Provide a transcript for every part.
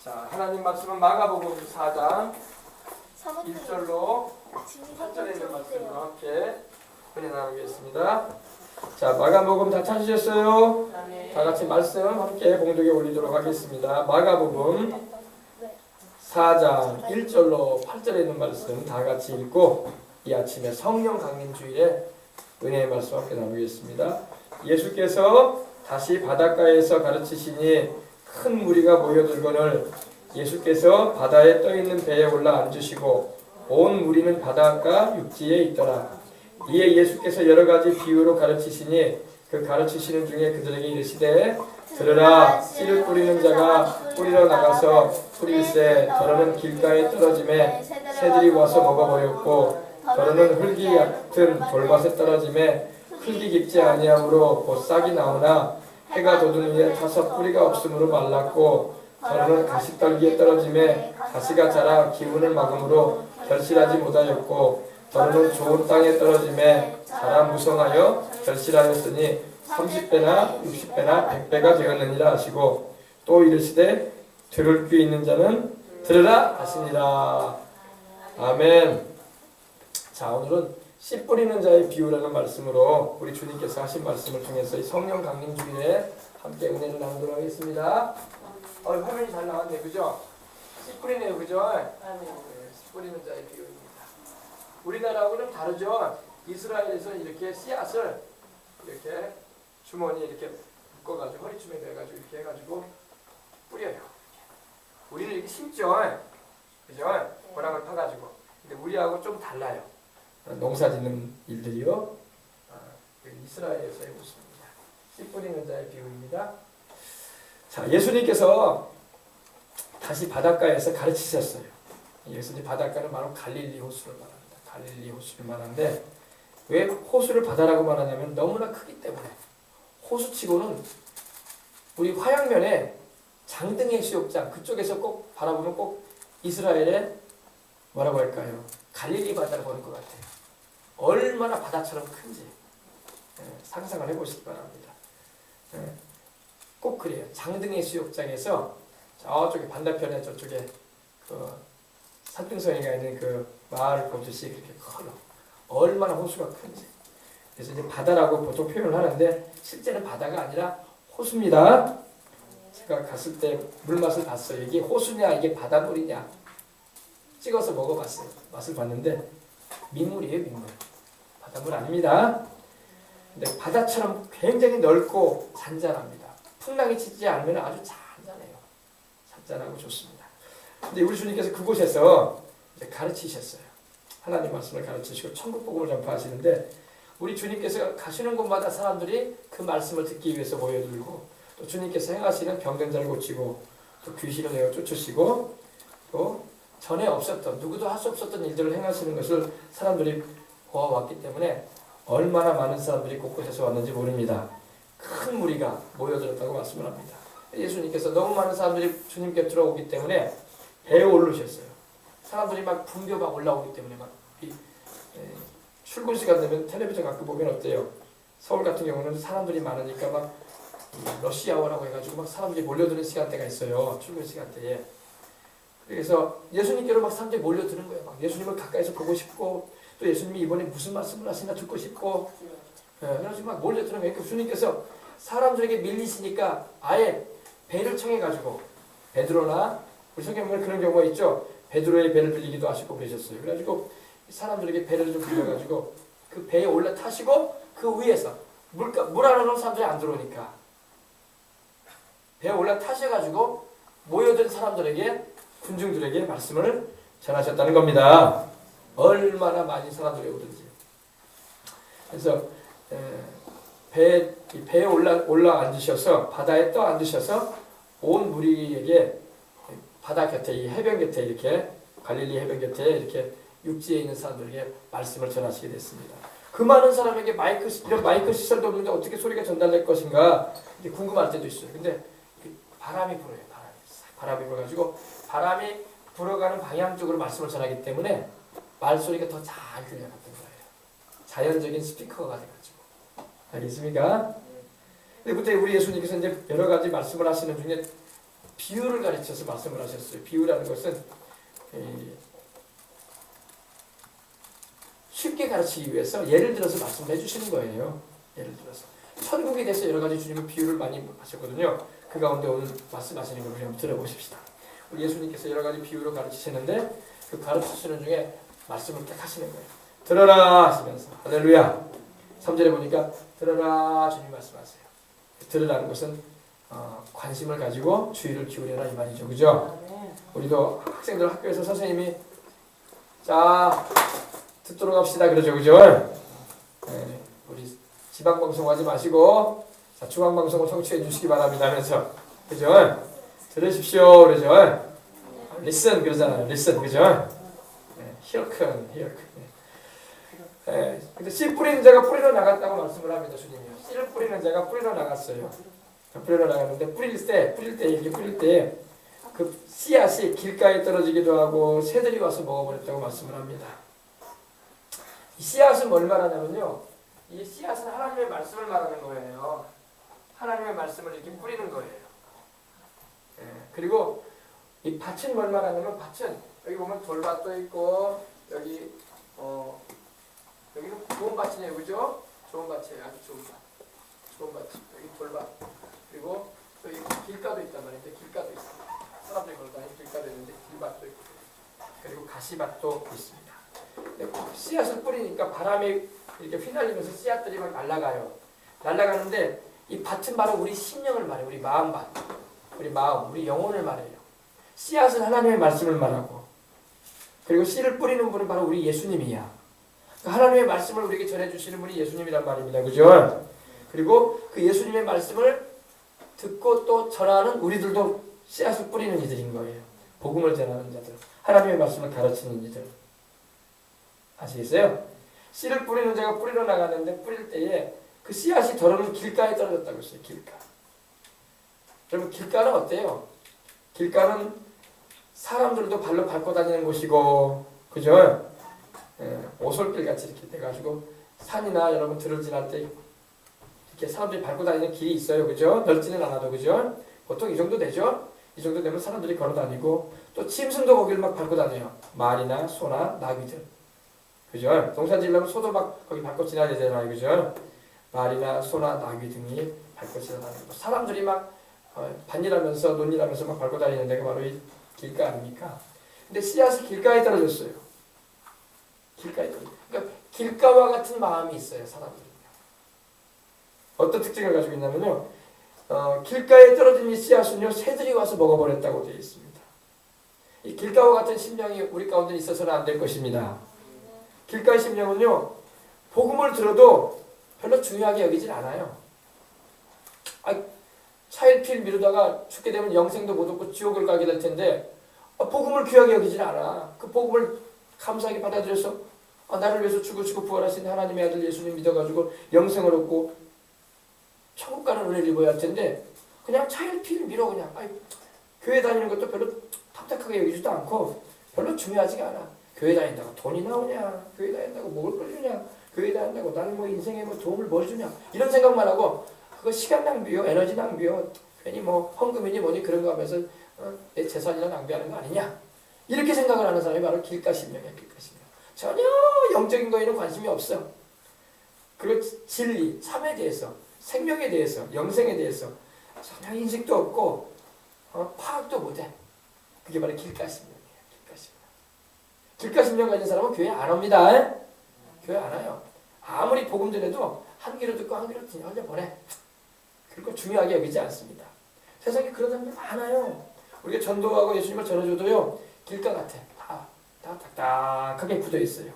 자, 하나님 말씀은 마가복음 4장 1절로 8절에 있는 말씀으로 함께 은혜 나누겠습니다. 자, 마가복음 다 찾으셨어요? 다 같이 말씀 함께 봉독에 올리도록 하겠습니다. 마가복음 4장 1절로 8절에 있는 말씀 다 같이 읽고 이 아침에 성령 강림 주일에 은혜의 말씀 함께 나누겠습니다. 예수께서 다시 바닷가에서 가르치시니 큰 무리가 모여들거늘 예수께서 바다에 떠있는 배에 올라 앉으시고 온 무리는 바닷가 육지에 있더라. 이에 예수께서 여러 가지 비유로 가르치시니 그 가르치시는 중에 그들에게 이르시되 들으라, 씨를 뿌리는 자가 뿌리러 나가서 뿌릴새 더러는 길가에 떨어짐에 새들이 와서 먹어버렸고 더러는 흙이 얕은 돌밭에 떨어짐에 흙이 깊지 아니하므로 곧 싹이 나오나 해가 돋은 위에 타서 뿌리가 없으므로 말랐고 더러는 가시떨기에 떨어짐에 가시가 자라 기운을 막음으로 결실하지 못하였고 더러는 좋은 땅에 떨어짐에 자라 무성하여 결실하였으니 30배나 60배나 100배가 되었느니라 하시고 또 이르시되 들을 귀 있는 자는 들으라 하시니라. 아멘. 자, 오늘은 씨 뿌리는 자의 비유라는 말씀으로 우리 주님께서 하신 말씀을 통해서 이 성령 강림 주일에 함께 은혜를 나누도록 하겠습니다. 화면이 잘 나왔네, 그죠? 씨 뿌리네요, 그죠? 씨 뿌리는 자의 비유입니다. 우리나라하고는 다르죠. 이스라엘에서는 이렇게 씨앗을 이렇게 주머니에 이렇게 묶어가지고 허리춤에 매가지고 이렇게 해가지고 뿌려요. 우리는 이렇게 심죠, 그죠? 고랑을 파가지고. 근데 우리하고 좀 달라요. 농사짓는 일들이요. 이스라엘에서의 모습입니다. 씨 뿌리는 자의 비유입니다. 자, 예수님께서 다시 바닷가에서 가르치셨어요. 예수님 바닷가는 바로 갈릴리 호수를 말합니다. 갈릴리 호수를 말하는데 왜 호수를 바다라고 말하냐면 너무나 크기 때문에. 호수치고는 우리 화양면에 장등의 수욕장 그쪽에서 꼭 바라보면 꼭 이스라엘의 뭐라고 할까요? 갈릴리 바다를 보는 것 같아요. 얼마나 바다처럼 큰지 상상을 해보시기 바랍니다. 꼭 그래요. 장등의 수욕장에서 저쪽에 반대편에 저쪽에 그 산등성이가 있는 그 마을을 보듯이 그렇게 커요. 얼마나 호수가 큰지. 그래서 이제 바다라고 보통 표현을 하는데 실제는 바다가 아니라 호수입니다. 제가 갔을 때 물맛을 봤어요. 이게 호수냐 이게 바닷물이냐 찍어서 먹어봤어요. 맛을 봤는데 민물이에요, 민물. 바닷물 아닙니다. 근데 바다처럼 굉장히 넓고 잔잔합니다. 풍랑이 치지 않으면 아주 잔잔해요. 잔잔하고 좋습니다. 근데 우리 주님께서 그곳에서 가르치셨어요. 하나님 말씀을 가르치시고 천국 복음을 전파하시는데 우리 주님께서 가시는 곳마다 사람들이 그 말씀을 듣기 위해서 모여들고 또 주님께서 행하시는 병든 자를 고치고 또 귀신을 내어 쫓으시고 또 전에 없었던 누구도 할 수 없었던 일들을 행하시는 것을 사람들이 보아왔기 때문에 얼마나 많은 사람들이 곳곳에서 왔는지 모릅니다. 큰 무리가 모여들었다고 말씀을 합니다. 예수님께서 너무 많은 사람들이 주님 곁으로 오기 때문에 배에 오르셨어요. 사람들이 막 분벼 막 올라오기 때문에 막 출근 시간 되면 텔레비전 가끔 보면 어때요? 서울 같은 경우는 사람들이 많으니까 막 러시아워라고 해가지고 막 사람들이 몰려드는 시간대가 있어요. 출근 시간대에. 그래서 예수님께로 막 사람들이 몰려드는 거예요. 막 예수님을 가까이서 보고 싶고 또 예수님이 이번에 무슨 말씀을 하시나 듣고 싶고 그래서 막 몰려드는 거예요. 주님께서 사람들에게 밀리시니까 아예 배를 청해가지고 베드로나 우리 성경에 보면 그런 경우가 있죠. 베드로의 배를 빌리기도 하시고 그러셨어요. 그래가지고 사람들에게 배를 좀 빌려가지고 그 배에 올라타시고 그 위에서 물 안으로 사람들이 안 들어오니까 배에 올라타셔가지고 모여든 사람들에게 군중들에게 말씀을 전하셨다는 겁니다. 얼마나 많이 사람들이 오든지. 그래서 배에 올라 앉으셔서 바다에 떠 앉으셔서 온 무리에게 바다 곁에 이 해변 곁에 이렇게 갈릴리 해변 곁에 이렇게 육지에 있는 사람들에게 말씀을 전하시게 됐습니다. 그 많은 사람에게 이런 마이크 시설도 없는데 어떻게 소리가 전달될 것인가 궁금할 때도 있어요. 근데 바람이 불어요. 바람이 불어가지고 바람이 불어가는 방향 쪽으로 말씀을 전하기 때문에 말소리가 더 잘 들려갔던 거예요. 자연적인 스피커가 돼가지고. 알겠습니까? 근데 그때 우리 예수님께서 이제 여러 가지 말씀을 하시는 중에 비유를 가르쳐서 말씀을 하셨어요. 비유라는 것은 쉽게 가르치기 위해서 예를 들어서 말씀을 해주시는 거예요. 예를 들어서 천국에 대해서 여러 가지 주님은 비유를 많이 하셨거든요. 그 가운데 오늘 말씀하시는 걸 한번 들어보십시다. 우리 예수님께서 여러 가지 비유로 가르치시는데 그 가르치시는 중에 말씀을 딱 하시는 거예요. 들어라 하시면서 할렐루야. 3절에 보니까 들어라 주님 말씀하세요. 들으라는 것은 관심을 가지고 주의를 기울여라 이 말이죠. 그죠? 우리도 학생들 학교에서 선생님이 자 듣도록 합시다 그러죠. 그죠? 네, 우리 지방방송 하지 마시고 자, 중앙방송을 청취해 주시기 바랍니다 하면서 그죠? 들으십시오 그러죠? listen 그러잖아요. listen 그죠? 네, hearken 네, 근데 씨 뿌리는 자가 뿌리러 나갔다고 말씀을 합니다. 주님이요. 씨를 뿌리는 자가 뿌리러 나갔어요. 뿌리러 나갔는데 뿌릴 때 그 씨앗이 길가에 떨어지기도 하고 새들이 와서 먹어버렸다고 말씀을 합니다. 이 씨앗은 뭘 말하냐면요. 이 씨앗은 하나님의 말씀을 말하는 거예요. 하나님의 말씀을 이렇게 뿌리는 거예요. 예, 그리고 이 밭은 뭘 말하냐면 밭은 여기 보면 돌밭도 있고 여기는 좋은 밭이네요. 그죠? 좋은 밭이에요. 아주 좋은 밭. 좋은 밭. 여기 돌밭. 그리고 여기 길가도 있단 말이에요. 길가도 있어요. 사람들이 걸어다니는 길가도 있는데 길밭도 있고 그리고 가시밭도 있습니다. 씨앗을 뿌리니까 바람에 이렇게 휘날리면서 씨앗들이 막 날아가요. 날아가는데 이 밭은 바로 우리 심령을 말해요. 우리 마음밭. 우리 마음, 우리 영혼을 말해요. 씨앗은 하나님의 말씀을 말하고 그리고 씨를 뿌리는 분은 바로 우리 예수님이야. 하나님의 말씀을 우리에게 전해주시는 분이 예수님이란 말입니다. 그죠? 그리고 그 예수님의 말씀을 듣고 또 전하는 우리들도 씨앗을 뿌리는 이들인 거예요. 복음을 전하는 자들. 하나님의 말씀을 가르치는 이들. 아시겠어요? 씨를 뿌리는 자가 뿌리러 나가는데 뿌릴 때에 그 씨앗이 더러운 길가에 떨어졌다고 했어요. 길가. 여러분 길가는 어때요? 길가는 사람들도 발로 밟고 다니는 곳이고 그죠? 오솔길 같이 이렇게 돼가지고 산이나 여러분 들을 지날 때 이렇게 사람들이 밟고 다니는 길이 있어요. 그죠? 넓지는 않아도 그죠? 보통 이 정도 되죠? 이 정도 되면 사람들이 걸어 다니고 또 짐승도 거기를 막 밟고 다녀요. 말이나 소나 나귀들. 그죠? 동산 지으려면 소도 막 거기 밟고 지나야 되잖아요. 그죠? 말이나 소나 나귀 등이 밟고 지나다니고 사람들이 막 반일하면서 논일하면서 막 밟고 다니는 데가 바로 이 길가 아닙니까? 근데 씨앗이 길가에 떨어졌어요. 길가에 떨어졌어요. 그러니까 길가와 같은 마음이 있어요. 사람들은요. 어떤 특징을 가지고 있냐면요. 길가에 떨어진 이 씨앗은요. 새들이 와서 먹어버렸다고 되어 있습니다. 이 길가와 같은 심령이 우리 가운데 있어서는 안 될 것입니다. 길가의 심령은요. 복음을 들어도 별로 중요하게 여기질 않아요. 차일피일 미루다가 죽게 되면 영생도 못 얻고 지옥을 가게 될 텐데 복음을 귀하게 여기질 않아. 그 복음을 감사하게 받아들여서 나를 위해서 죽으시고 부활하신 하나님의 아들 예수님 믿어가지고 영생을 얻고 천국 가는 은혜를 입어야 할 텐데 그냥 차일피일 미뤄 그냥 교회 다니는 것도 별로 탐탁하게 여기지도 않고 별로 중요하지가 않아. 교회 다닌다고 돈이 나오냐, 교회 다닌다고 뭘 끌주냐, 교회 다닌다고 나는 뭐 인생에 뭐 도움을 뭘 주냐 이런 생각만 하고 그거 시간 낭비요, 에너지 낭비요, 괜히 뭐 헌금이니 뭐니 그런 거 하면서 내 재산이나 낭비하는 거 아니냐 이렇게 생각을 하는 사람이 바로 길가심령이야. 길가심령. 전혀 영적인 거에는 관심이 없어. 그리고 진리, 삶에 대해서, 생명에 대해서, 영생에 대해서 전혀 인식도 없고 파악도 못해. 그게 바로 길가심령이에요. 길가심령 가진 사람은 교회 안 옵니다. 교회 안 와요. 아무리 복음 전해도 한 귀로 듣고 한 귀로 흘려보내. 그리고 중요하게 여기지 않습니다. 세상에 그런 사람들 많아요. 우리가 전도하고 예수님을 전해줘도요. 길가 같아. 다 딱딱하게 굳어 있어요.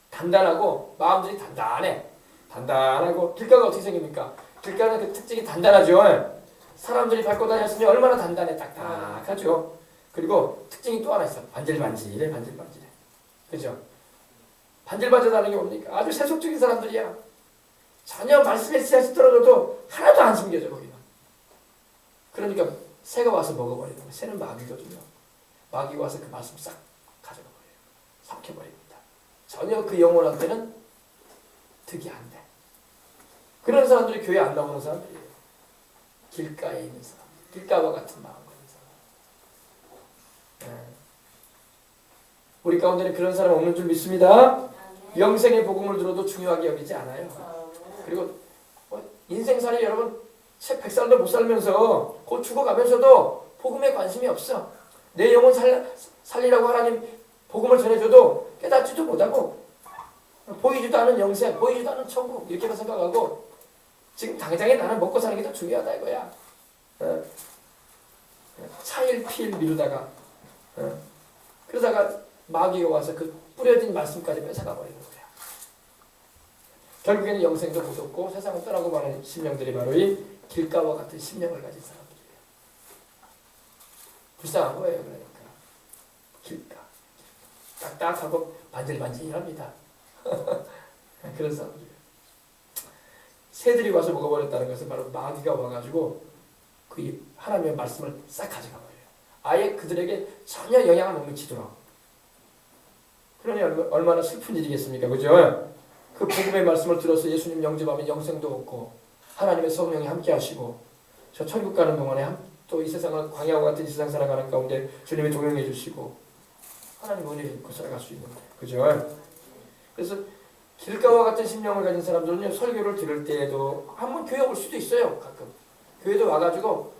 단단하고 마음들이 단단해. 단단하고 길가가 어떻게 생깁니까? 길가는 그 특징이 단단하죠. 사람들이 밟고 다녔으니 얼마나 단단해. 딱딱하죠. 그리고 특징이 또 하나 있어. 반질반질해. 그죠? 반질반질하는 게 뭡니까? 아주 세속적인 사람들이야. 전혀 말씀에 씨앗이 떨어져도 하나도 안 숨겨져 거기는. 그러니까 새가 와서 먹어버리는 거예요. 새는 마귀거든요. 마귀가 와서 그 말씀 싹 가져가버려요. 삼켜버립니다. 전혀 그 영혼한테는 득이 안 돼. 그런 사람들이 교회 안 나오는 사람들이에요. 길가에 있는 사람들. 길가와 같은 마음 가진 사람. 우리 가운데는 그런 사람 없는 줄 믿습니다. 영생의 복음을 들어도 중요하게 여기지 않아요. 그리고 인생살이 여러분 100살도 못 살면서 곧 죽어가면서도 복음에 관심이 없어. 내 영혼 살리라고 하나님 복음을 전해줘도 깨닫지도 못하고 보이지도 않은 영생, 보이지도 않은 천국 이렇게만 생각하고 지금 당장에 나는 먹고 사는 게 더 중요하다 이거야. 차일피일 미루다가 그러다가 마귀가 와서 그 뿌려진 말씀까지 뺏어가 버리는 거야. 결국에는 영생도 못 얻고 세상을 떠나고 마는 심령들이 바로 이 길가와 같은 심령을 가진 사람들이에요. 불쌍한 거예요. 그러니까 길가 딱딱하고 반질반질합니다. 그런 사람들이에요. 새들이 와서 먹어버렸다는 것은 바로 마귀가 와가지고 그 하나님의 말씀을 싹 가져가 버려요. 아예 그들에게 전혀 영향을 못 미치도록. 그러니 얼마나 슬픈 일이겠습니까? 그죠? 그 복음의 말씀을 들어서 예수님 영접하면 영생도 얻고 하나님의 성령이 함께 하시고 저 천국 가는 동안에 또 이 세상을 광야와 같은 이 세상 살아가는 가운데 주님이 동행해 주시고 하나님 은혜를 입고 살아갈 수 있는데 그죠? 그래서 길가와 같은 심령을 가진 사람들은요 설교를 들을 때에도 한번 교회 올 수도 있어요. 가끔 교회도 와가지고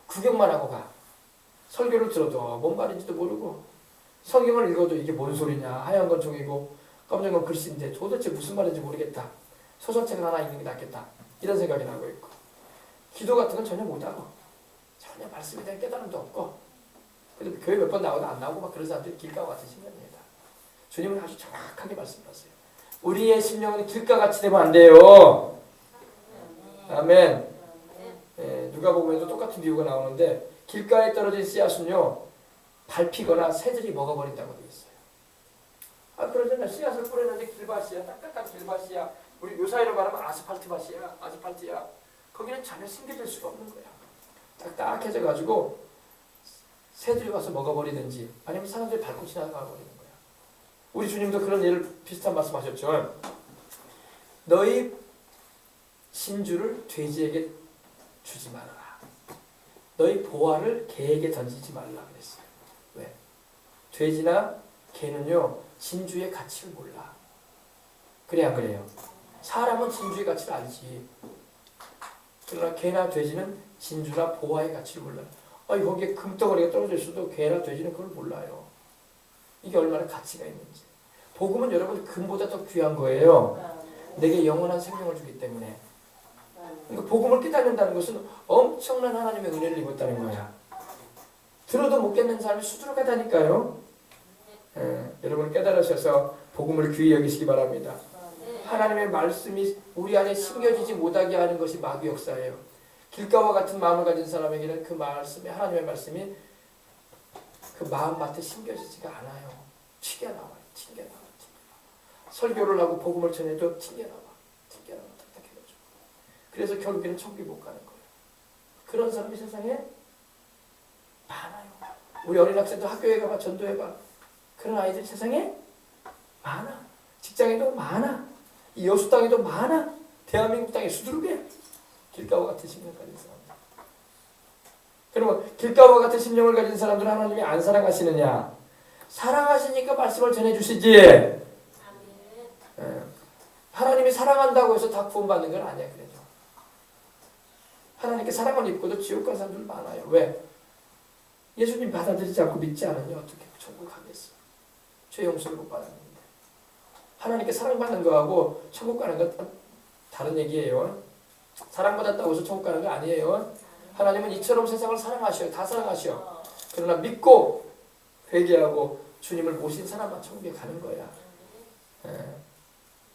구경만 하고 가. 설교를 들어도 뭔 말인지도 모르고 성경을 읽어도 이게 뭔 소리냐 하얀 건 종이고 검정 건 글씨인데 도대체 무슨 말인지 모르겠다. 소설책을 하나 읽는 게 낫겠다. 이런 생각이 나고 있고 기도 같은 건 전혀 못하고 전혀 말씀에 대한 깨달음도 없고 그래도 교회 몇 번 나오도 안 나오고 막 그런 사람들이 길가와 같은 심령입니다. 주님은 아주 정확하게 말씀하세요. 우리의 심령은 길가같이 되면 안 돼요. 아멘. 누가복음에도 똑같은 비유가 나오는데 길가에 떨어진 씨앗은요 밟히거나 새들이 먹어버린다고 되어 있어요. 그러잖아요. 씨앗을 뿌렸는데 길밭이야. 딱딱한 길밭이야. 우리 요사이로 말하면 아스팔트밭이야. 아스팔트야. 거기는 전혀 심겨질 수가 없는 거야. 딱딱해져가지고 새들이 와서 먹어버리든지 아니면 사람들이 밟고 지나가 버리는 거야. 우리 주님도 그런 예를 비슷한 말씀하셨죠. 너희 진주를 돼지에게 주지 말아라. 너희 보화를 개에게 던지지 말라 그랬어요. 왜? 돼지나 개는요 진주의 가치를 몰라. 그래 안 그래요? 사람은 진주의 가치를 알지. 그러나 개나 돼지는 진주나 보화의 가치를 몰라. 거기에 금덩어리가 떨어져 있어도 개나 돼지는 그걸 몰라요. 이게 얼마나 가치가 있는지. 복음은 여러분 금보다 더 귀한 거예요. 내게 영원한 생명을 주기 때문에. 그러니까 복음을 깨닫는다는 것은 엄청난 하나님의 은혜를 입었다는 거야. 들어도 못 깨닫는 사람이 수두룩하다니까요. 여러분 깨달으셔서 복음을 귀히 여기시기 바랍니다. 하나님의 말씀이 우리 안에 심겨지지 못하게 하는 것이 마귀 역사예요. 길가와 같은 마음을 가진 사람에게는 그 말씀이 하나님의 말씀이 그 마음밭에 심겨지지가 않아요. 튕겨나와요. 튕겨나와. 설교를 하고 복음을 전해도 튕겨나와. 딱딱해가지고. 그래서 결국에는 천국에 못 가는 거예요. 그런 사람이 세상에 많아요. 우리 어린 학생도 학교에 가봐 전도해봐. 그런 아이들이 세상에 많아. 직장에도 많아. 이 여수 땅에도 많아. 대한민국 땅에 수두룩해. 길가와 같은 심령 가진 사람들. 그러면 길가와 같은 심령을 가진 사람들은 하나님이 안 사랑하시느냐? 사랑하시니까 말씀을 전해주시지. 하나님이 사랑한다고 해서 다 구원받는 건 아니야. 그래도 하나님께 사랑을 입고도 지옥 간 사람들 많아요. 왜? 예수님 받아들이지 않고 믿지 않으니 어떻게 천국 가겠어? 죄 용서를 못 받았는데. 하나님께 사랑받는 거하고 천국 가는 건 다른 얘기예요. 사랑받았다고 해서 천국 가는 거 아니에요. 하나님은 이처럼 세상을 사랑하셔요. 다 사랑하셔. 그러나 믿고 회개하고 주님을 모신 사람만 천국에 가는 거야.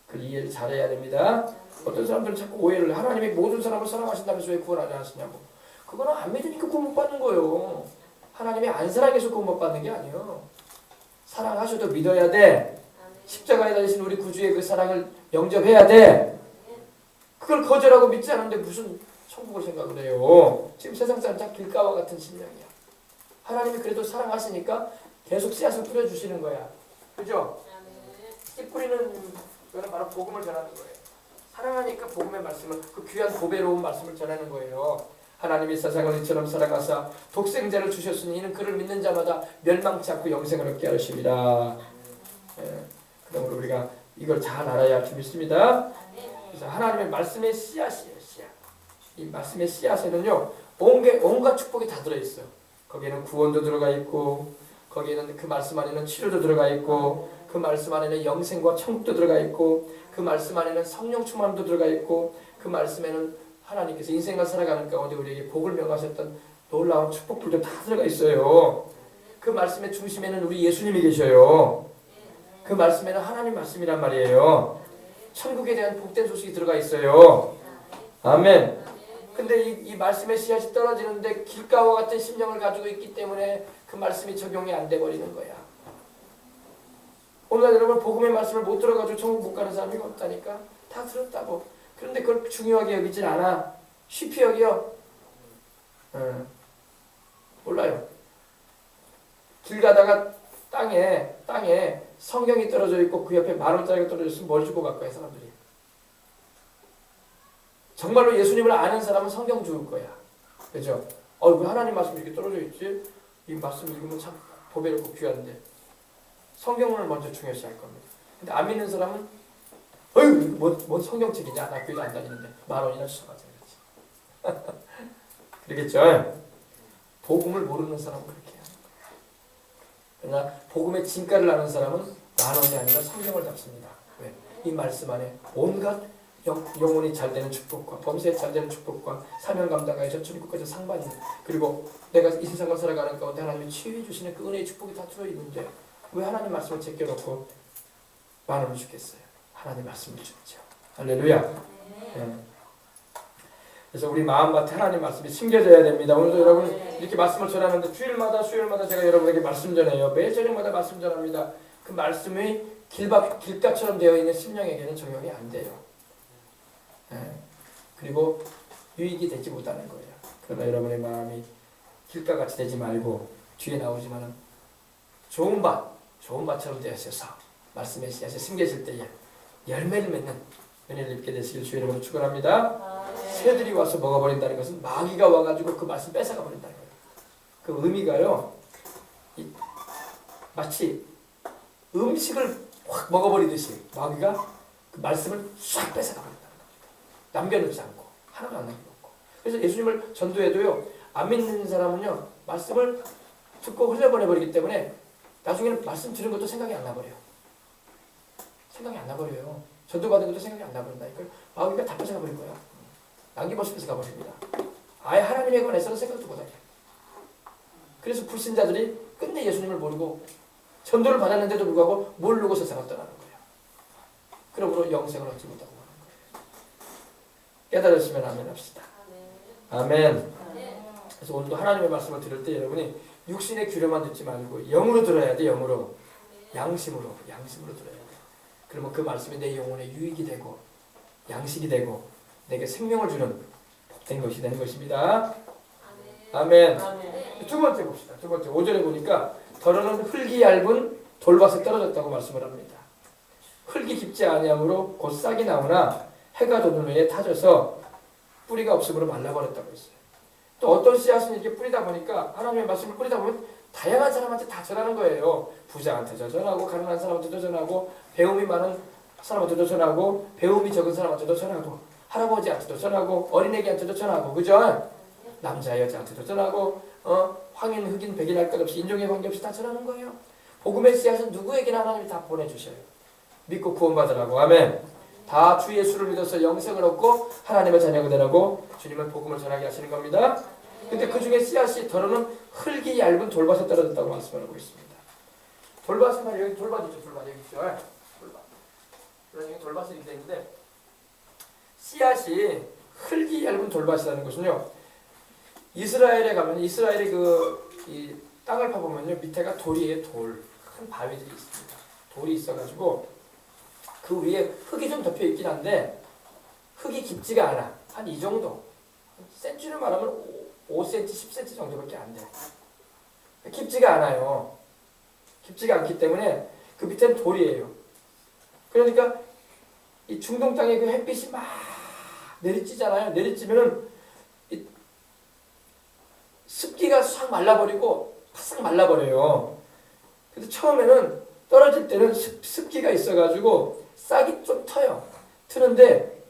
그 이해를 잘해야 됩니다. 어떤 사람들은 자꾸 오해를 하나님이 모든 사람을 사랑하신다면서 왜 구원 안 하시냐고. 그거는 안 믿으니까 구원 못 받는 거예요. 하나님이 안 사랑해서 구원 못 받는 게 아니에요. 사랑하셔도 믿어야 돼. 십자가에 달리신 우리 구주의 그 사랑을 영접해야 돼. 그걸 거절하고 믿지 않는데 무슨 천국을 생각을 해요. 지금 세상 사람 다 길가와 같은 심령이야. 하나님이 그래도 사랑하시니까 계속 씨앗을 뿌려주시는 거야. 그죠? 씨 뿌리는 거는 바로 복음을 전하는 거예요. 사랑하니까 복음의 말씀을 그 귀한 보배로운 말씀을 전하는 거예요. 하나님이 세상을 이처럼 사랑하사 독생자를 주셨으니 이는 그를 믿는 자마다 멸망치 않고 영생을 얻게 하십니다. 그러므로 우리가 이걸 잘 알아야 할 줄 믿습니다. 그래서 하나님의 말씀의 씨앗이에요. 씨앗. 이 말씀의 씨앗에는요 온갖 축복이 다 들어있어요. 거기에는 구원도 들어가 있고, 거기에는 그 말씀 안에는 치료도 들어가 있고, 그 말씀 안에는 영생과 천국도 들어가 있고, 그 말씀 안에는 성령 충만도 들어가 있고, 그 말씀에는 하나님께서 인생을 살아가는 가운데 우리에게 복을 명하셨던 놀라운 축복들도 다 들어가 있어요. 그 말씀의 중심에는 우리 예수님이 계셔요. 그 말씀에는 하나님 말씀이란 말이에요. 천국에 대한 복된 소식이 들어가 있어요. 아멘. 근데 이 말씀의 씨앗이 떨어지는데 길가와 같은 심령을 가지고 있기 때문에 그 말씀이 적용이 안 돼 버리는 거야. 오늘 여러분 복음의 말씀을 못 들어가지고 천국 못 가는 사람이 없다니까. 다 들었다고. 그런데 그걸 중요하게 여기질 않아. 쉽게 여겨. 몰라요. 길 가다가 땅에 성경이 떨어져 있고 그 옆에 10,000원짜리가 떨어져 있으면 뭘 주고 갈 거야 사람들이. 정말로 예수님을 아는 사람은 성경 주울 거야. 그죠? 왜 하나님 말씀이 이렇게 떨어져 있지? 이 말씀 읽으면 참 보배롭고 귀한데. 성경을 먼저 중요시할 겁니다. 근데 안 믿는 사람은 뭔 성경책이냐? 나 교회 안 다니는데 10,000원이나 주셔가지고 그렇지. 그러겠죠? 복음을 모르는 사람은 그렇게 해요. 그러나 복음의 진가를 아는 사람은 10,000원이 아니라 성경을 잡습니다. 왜? 이 말씀 안에 온갖 영혼이 잘 되는 축복과 범사에 잘 되는 축복과 사명 감당하여 저천국까지 상반이, 그리고 내가 이 세상을 살아가는 가운데 하나님이 치유해 주시는 그 은혜의 축복이 다 들어있는데 왜 하나님 말씀을 제껴놓고 10,000원을 주겠어요? 하나님 말씀을 주죠. 할렐루야. 네. 그래서 우리 마음밭에 하나님 말씀이 심겨져야 됩니다. 오늘도 여러분 이렇게 말씀을 전하는데 수요일마다 제가 여러분에게 말씀 전해요. 매일 저녁마다 말씀 전합니다. 그 말씀이 길가처럼 되어 있는 심령에게는 적용이 안 돼요. 그리고 유익이 되지 못하는 거예요. 그러나 여러분의 마음이 길가같이 되지 말고 뒤에 나오지만은 좋은 밭처럼 되어서 말씀의 씨앗이 심겨질 때에 열매를 맺는 은혜를 입게 되시길 주의 이름으로 축원합니다. 새들이 와서 먹어버린다는 것은 마귀가 와가지고 그 말씀 뺏어가 버린다는 거예요. 그 의미가요, 마치 음식을 확 먹어버리듯이 마귀가 그 말씀을 싹 뺏어가 버린다. 남겨놓지 않고 하나도 안 남겨놓고. 그래서 예수님을 전도해도요 안 믿는 사람은요 말씀을 듣고 흘려보내버리기 때문에 나중에는 말씀 들은 것도 생각이 안 나버려요. 전도받은 것도 생각이 안 나버린다니까. 마귀가 다 뺏어가버릴 거야. 남김없이 뺏어가버립니다. 아예 하나님에 관해서는 생각도 못하게. 그래서 불신자들이 끝내 예수님을 모르고 전도를 받았는데도 불구하고 모르고 세상을 떠나는 거예요. 그러므로 영생을 얻지 못하고 깨달으시면 아멘 합시다. 아멘. 그래서 오늘도 하나님의 말씀을 들을 때 여러분이 육신의 귀로만 듣지 말고 영으로 들어야 돼. 영으로. 양심으로 들어야 돼. 그러면 그 말씀이 내 영혼에 유익이 되고 양식이 되고 내게 생명을 주는 복된 것이 되는 것입니다. 아멘. 두 번째 봅시다. 5절에 보니까 더러는 흙이 얇은 돌밭에 떨어졌다고 말씀을 합니다. 흙이 깊지 아니하므로 곧 싹이 나오나 해가 돋는 후에 타져서 뿌리가 없으므로 말라버렸다고 했어요. 또 어떤 씨앗은 이렇게 뿌리다 보니까 하나님의 말씀을 뿌리다 보면 다양한 사람한테 다 전하는 거예요. 부자한테도 전하고 가난한 사람한테도 전하고 배움이 많은 사람한테도 전하고 배움이 적은 사람한테도 전하고 할아버지한테도 전하고 어린애기한테도 전하고 그죠? 남자 여자한테도 전하고 황인 흑인 백인 할 것 없이 인종에 관계없이 다 전하는 거예요. 복음의 씨앗은 누구에게나 하나님이 다 보내주셔요. 믿고 구원받으라고. 아멘. 다 주 예수를 믿어서 영생을 얻고 하나님의 자녀가 되라고 주님은 복음을 전하게 하시는 겁니다. 근데 그 중에 씨앗이 더러는 흙이 얇은 돌밭에 떨어졌다고 말씀하고 있습니다. 돌밭은 말이에요. 여기 돌밭이죠. 돌밭 여기 있죠. 여기 돌밭이 이렇게 있는데 씨앗이 흙이 얇은 돌밭이라는 것은요. 이스라엘에 가면 이스라엘의 이 땅을 파보면요 밑에가 돌이에요. 큰 바위들이 있습니다. 돌이 있어가지고 그 위에 흙이 좀 덮여 있긴 한데 흙이 깊지가 않아. 한 이 정도. 센치로 말하면 5cm, 10cm 정도밖에 안 돼. 깊지가 않아요. 깊지가 않기 때문에 그 밑에는 돌이에요. 그러니까 이 중동 땅에 그 햇빛이 막 내리쬐잖아요. 내리쬐면은 습기가 싹 말라버리고 바싹 말라버려요. 그래서 처음에는 떨어질 때는 습기가 있어가지고 싹이 좀 터요. 트는데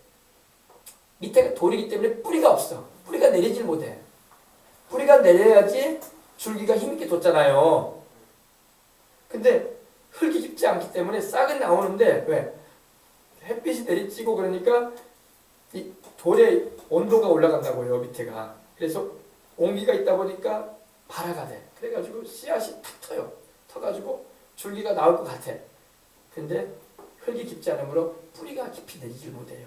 밑에가 돌이기 때문에 뿌리가 없어. 뿌리가 내리질 못해. 뿌리가 내려야지 줄기가 힘있게 돋잖아요. 근데 흙이 깊지 않기 때문에 싹은 나오는데 왜? 햇빛이 내리쬐고 그러니까 이 돌의 온도가 올라간다고요. 밑에가. 그래서 온기가 있다 보니까 발화가 돼. 그래가지고 씨앗이 탁 터요. 터가지고 줄기가 나올 것 같아. 근데 흙이 깊지 않으므로 뿌리가 깊이 내리질 못해요.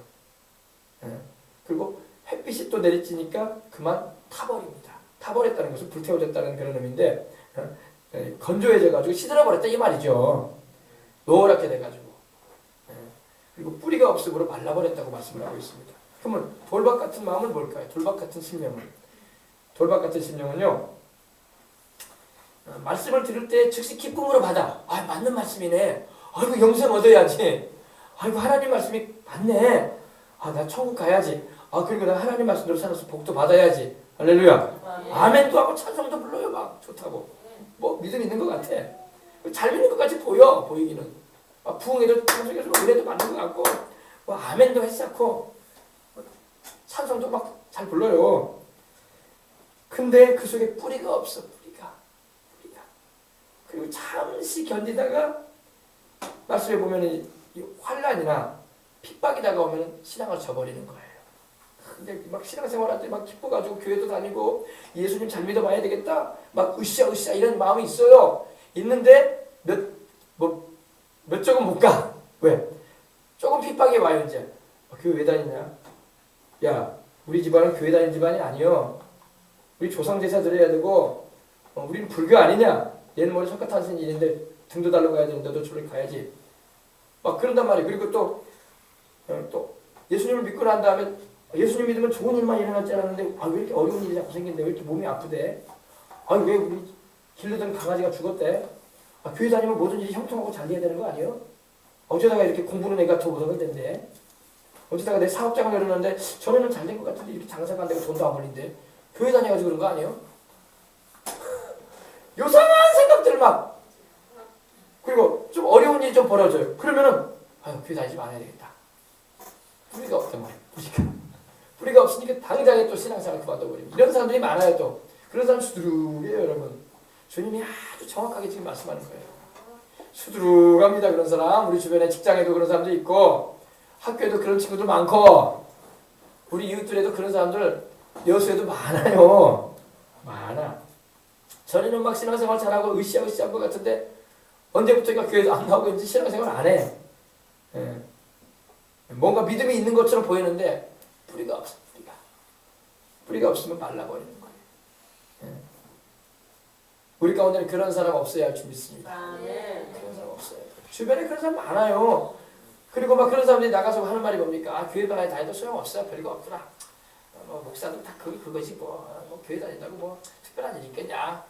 그리고 햇빛이 또 내리쬐니까 그만 타버립니다. 타버렸다는 것은 불태워졌다는 그런 의미인데 건조해져가지고 시들어버렸다 이 말이죠. 노랗게 돼가지고. 그리고 뿌리가 없으므로 말라버렸다고 말씀을 하고 있습니다. 그러면 돌박 같은 마음은 뭘까요? 돌박 같은 심령은. 돌박 같은 심령은요. 말씀을 들을 때 즉시 기쁨으로 받아. 아, 맞는 말씀이네. 아이고 영생 얻어야지. 아이고 하나님 말씀이 맞네. 아, 나 천국 가야지. 아, 그리고 나 하나님 말씀대로 살아서 복도 받아야지. 할렐루야. 아멘도 하고 찬송도 불러요. 막 좋다고. 뭐 믿음 있는 것 같아. 잘 믿는 것 같이 보이기는. 막 부흥회도 찬송해서 은혜도 받는 것 같고 뭐 아멘도 했었고 찬송도 막 잘 불러요. 근데 그 속에 뿌리가 없어. 뿌리가. 그리고 잠시 견디다가 말씀해 보면 이 환난이나 핍박이 다가오면 신앙을 저버리는 거예요. 근데 막 신앙생활할 때 막 기뻐가지고 교회도 다니고 예수님 잘 믿어봐야 되겠다. 막 으쌰 이런 마음이 있어요. 있는데 몇 조금 못 가. 왜? 조금 핍박이 와요 이제. 교회 왜 다니냐? 야, 우리 집안은 교회 다니는 집안이 아니요. 우리 조상제사 드려야 되고 우리는 불교 아니냐? 얘는 머리 손가락 하는 일인데 등도 달러 가야 되는데 너도 저리 가야지. 막 그런단 말이에요. 그리고 또 예수님을 믿고 난 다음에 예수님 믿으면 좋은 일만 일어날 줄 알았는데 왜 이렇게 어려운 일이 자꾸 생긴데 왜 이렇게 몸이 아프대? 왜 우리 길르던 강아지가 죽었대? 교회 다니면 뭐든지 형통하고 잘 돼야 되는 거 아니에요? 어쩌다가 이렇게 공부는 애가 더 못하게 된대? 어쩌다가 내 사업장을 열었는데 전에는 잘 된 것 같은데 이렇게 장사가 안 되고 돈도 안 벌린대? 교회 다녀가지고 그런 거 아니에요? 요상한 생각들 막. 그리고 좀 어려운 일이 좀 벌어져요. 그러면은 교회 다니지 말아야 되겠다. 뿌리가 없단 말이에요. 뿌리가 없으니까 당장에 또 신앙생활 그만둬버리고 이런 사람들이 많아요. 또 그런 사람 수두룩이에요. 여러분. 주님이 아주 정확하게 지금 말씀하는 거예요. 수두룩합니다. 그런 사람. 우리 주변에 직장에도 그런 사람도 있고 학교에도 그런 친구들 많고 우리 이웃들에도 그런 사람들 여수에도 많아요. 많아. 전에는 막 신앙생활 잘하고 으쌰으쌰한 것 같은데 언제부터인가 교회도 안 나오고 이제 신앙생활 안 해. 뭔가 믿음이 있는 것처럼 보이는데 뿌리가 없어. 뿌리가 없으면 말라버리는 거예요. 우리 가운데는 그런 사람 없어야 할 줄 믿습니다. 그런 사람 없어요. 주변에 그런 사람 많아요. 그리고 막 그런 사람들이 나가서 하는 말이 뭡니까? 교회 다니도 소용없어. 별거 없구나. 목사도 다 그거지 뭐 교회 다닌다고 뭐 특별한 일이 있겠냐.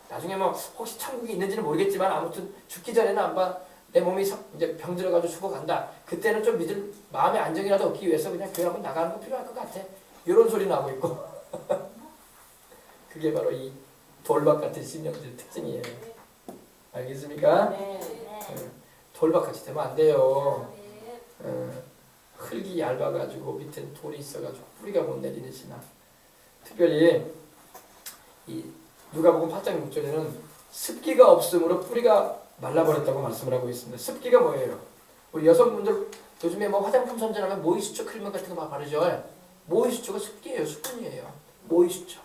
나중에 뭐 혹시 천국이 있는지는 모르겠지만 아무튼 죽기 전에는 안 봐. 내 몸이 이제 병 들어가지고 죽어간다. 그때는 좀 믿을 마음의 안정이라도 얻기 위해서 그냥 교회 한번 나가는 거 필요할 것 같아. 이런 소리 나고 있고. 그게 바로 이 돌박 같은 심령들의 특징이에요. 알겠습니까? 돌박같이 되면 안 돼요. 흙이 얇아가지고 밑에는 돌이 있어가지고 뿌리가 못 내리는 신앙. 특별히 이 누가복음 8장 6절에는 습기가 없으므로 뿌리가 말라버렸다고 말씀을 하고 있습니다. 습기가 뭐예요? 우리 여성분들 요즘에 뭐 화장품 선전하면 모이수초 크림 같은 거 막 바르죠. 모이수초가 습기예요. 수분이에요. 모이수초.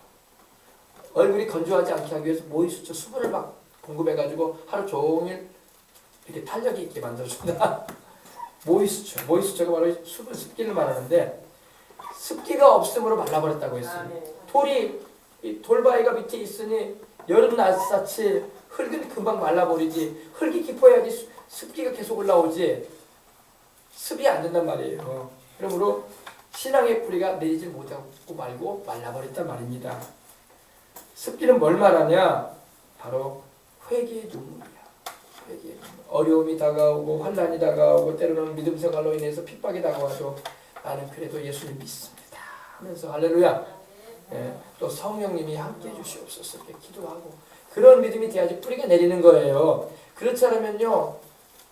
얼굴이 건조하지 않게 하기 위해서 모이수초 수분을 막 공급해가지고 하루 종일 이렇게 탄력이 있게 만들어준다. 모이수초가 바로 수분, 습기를 말하는데 습기가 없으므로 말라버렸다고 했습니다. 이 돌바위가 밑에 있으니 여름 낯sat이 흙은 금방 말라버리지. 흙이 깊어야지 습기가 계속 올라오지. 습이 안 된단 말이에요. 그러므로 신앙의 뿌리가 내리지 못하고 말고 말라버렸단 말입니다. 습기는 뭘 말하냐? 바로 회개의 눈물이야. 회개의 눈물. 어려움이 다가오고 환난이 다가오고 때로는 믿음 생활로 인해서 핍박이 다가와도 나는 그래도 예수님 믿습니다 하면서 할렐루야. 또 성령님이 함께 해주시옵소서 이렇게 기도하고 그런 믿음이 돼야지 뿌리가 내리는 거예요. 그렇지 않으면요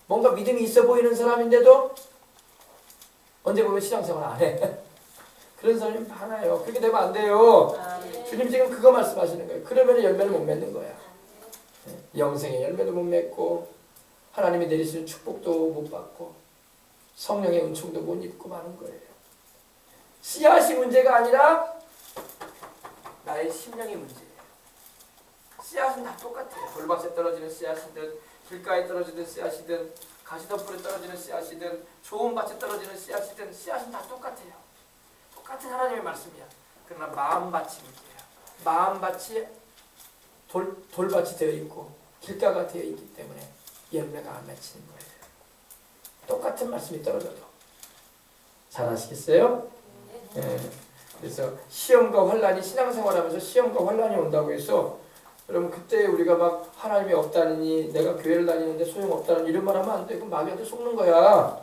뭔가 믿음이 있어 보이는 사람인데도 언제 보면 신앙생활 안 해. 그런 사람이 많아요. 그렇게 되면 안 돼요. 주님 지금 그거 말씀하시는 거예요. 그러면 열매를 못 맺는 거야. 영생의 열매도 못 맺고 하나님이 내리시는 축복도 못 받고 성령의 은총도 못 입고 마는 거예요. 씨앗이 문제가 아니라 나의 심령이 문제예요. 씨앗은 다 똑같아요. 돌밭에 떨어지는 씨앗이든 길가에 떨어지는 씨앗이든 가시덤불에 떨어지는 씨앗이든 좋은 밭에 떨어지는 씨앗이든 씨앗은 다 똑같아요. 똑같은 하나님의 말씀이야. 그러나 마음밭이 문제야. 마음밭이 돌밭이 되어 있고 길가가 되어 있기 때문에 열매가 안 맺히는 거예요. 똑같은 말씀이 떨어져도. 잘 아시겠어요? 그래서 시험과 환란이 신앙생활하면서 시험과 환란이 온다고 해서 여러분 그때 우리가 막 하나님이 없다니 내가 교회를 다니는데 소용없다는 이런 말 하면 안 돼. 그럼 마귀한테 속는 거야.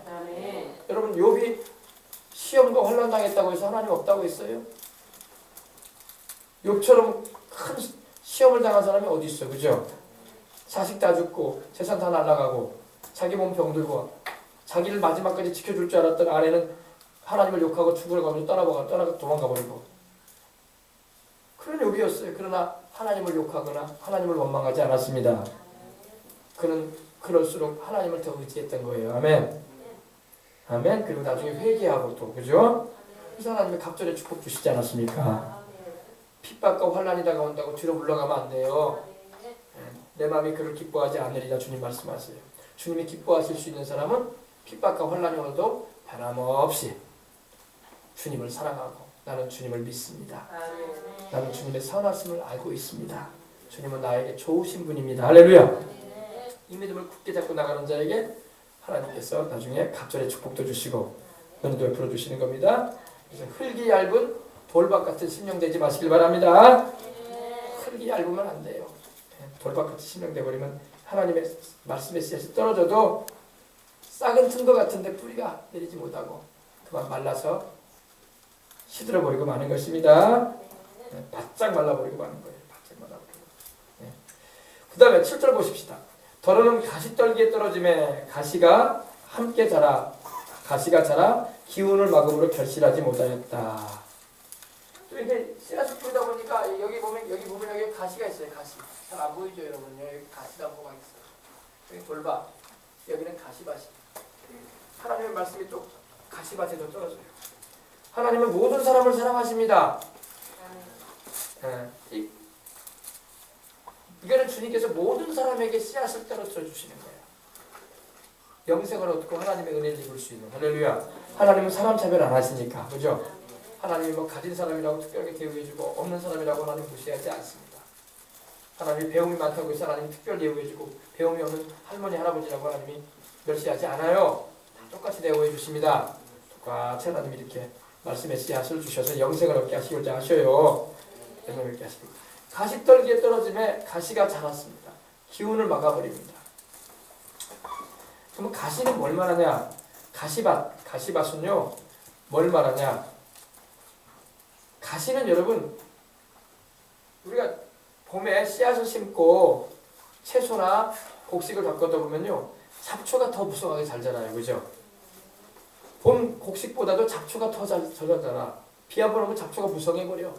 여러분 욥이 시험과 환란 당했다고 해서 하나님 없다고 했어요? 욥처럼 큰 시험을 당한 사람이 어디 있어, 그죠? 자식 다 죽고 재산 다 날아가고 자기 몸 병들고 자기를 마지막까지 지켜줄 줄 알았던 아내는 하나님을 욕하고 죽으려고 떠나가 도망가 버리고 그런 욥이었어요. 그러나 하나님을 욕하거나 하나님을 원망하지 않았습니다. 그는 그럴수록 하나님을 더 의지했던 거예요. 아멘. 아멘. 그리고 나중에 회개하고 또 그죠? 그래서 하나님의 갑절의 축복 주시지 않았습니까? 핍박과 환난이 다가온다고 뒤로 물러가면 안 돼요. 내 마음이 그를 기뻐하지 않으리라 주님 말씀하세요. 주님이 기뻐하실 수 있는 사람은 핍박과 환난이 오도 변함없이 주님을 사랑하고 나는 주님을 믿습니다. 나는 주님의 선하심을 알고 있습니다. 주님은 나에게 좋으신 분입니다. 할렐루야. 이 믿음을 굳게 잡고 나가는 자에게 하나님께서 나중에 갑절의 축복도 주시고 은혜도 베풀어 주시는 겁니다. 그래서 흙이 얇은 돌밭 같은 심령 되지 마시길 바랍니다. 흙이 얇으면 안 돼요. 돌밭같이 심령 되버리면 하나님의 말씀의 씨앗이 떨어져도 싹은 튼 것 같은데 뿌리가 내리지 못하고 그만 말라서 시들어버리고 마는 것입니다. 바짝 말라버리고 마는 거예요. 바짝 말라버리고. 그 다음에 7절 보십시다. 더러는 가시떨기에 떨어짐에 가시가 함께 자라 가시가 자라 기운을 막음으로 결실하지 못하였다. 또 이렇게 씨앗을 뿌리다 보니까 여기 보면 여기 가시가 있어요. 가시. 잘 안 보이죠, 여러분? 여기 가시가 한 모가 있어요. 여기 돌밭, 여기는 가시밭이. 하나님의 말씀이 또 가시밭에도 떨어져요. 하나님은 모든 사람을 사랑하십니다. 이거는 주님께서 모든 사람에게 씨앗을 떨어뜨려 주시는 거예요. 영생을 얻고 하나님의 은혜를 입을 수 있는. 할렐루야. 하나님은 사람 차별 안 하시니까, 그죠? 하나님이 뭐 가진 사람이라고 특별하게 대우해주고 없는 사람이라고 하나님 무시하지 않습니다. 하나님이 배움이 많다고 해서 하나님이 특별 대우해주고 배움이 없는 할머니 할아버지라고 하나님이 멸시하지 않아요. 다 똑같이 대우해 주십니다. 똑같이 하나님이 이렇게 말씀의 씨앗을 주셔서 영생을 얻게 하시고자 하셔요. 영생을 얻게 하시고 가시떨기에 떨어짐에 가시가 자랐습니다. 기운을 막아버립니다. 그러면 가시는 뭘 말하냐? 가시밭은요 뭘 말하냐? 가시는 여러분 우리가 봄에 씨앗을 심고 채소나 곡식을 바꿔다 보면요 잡초가 더 무성하게 잘 자라요. 그죠? 봄 곡식보다도 잡초가 더 잘 자라. 비 한 번 오면 잡초가 무성해버려.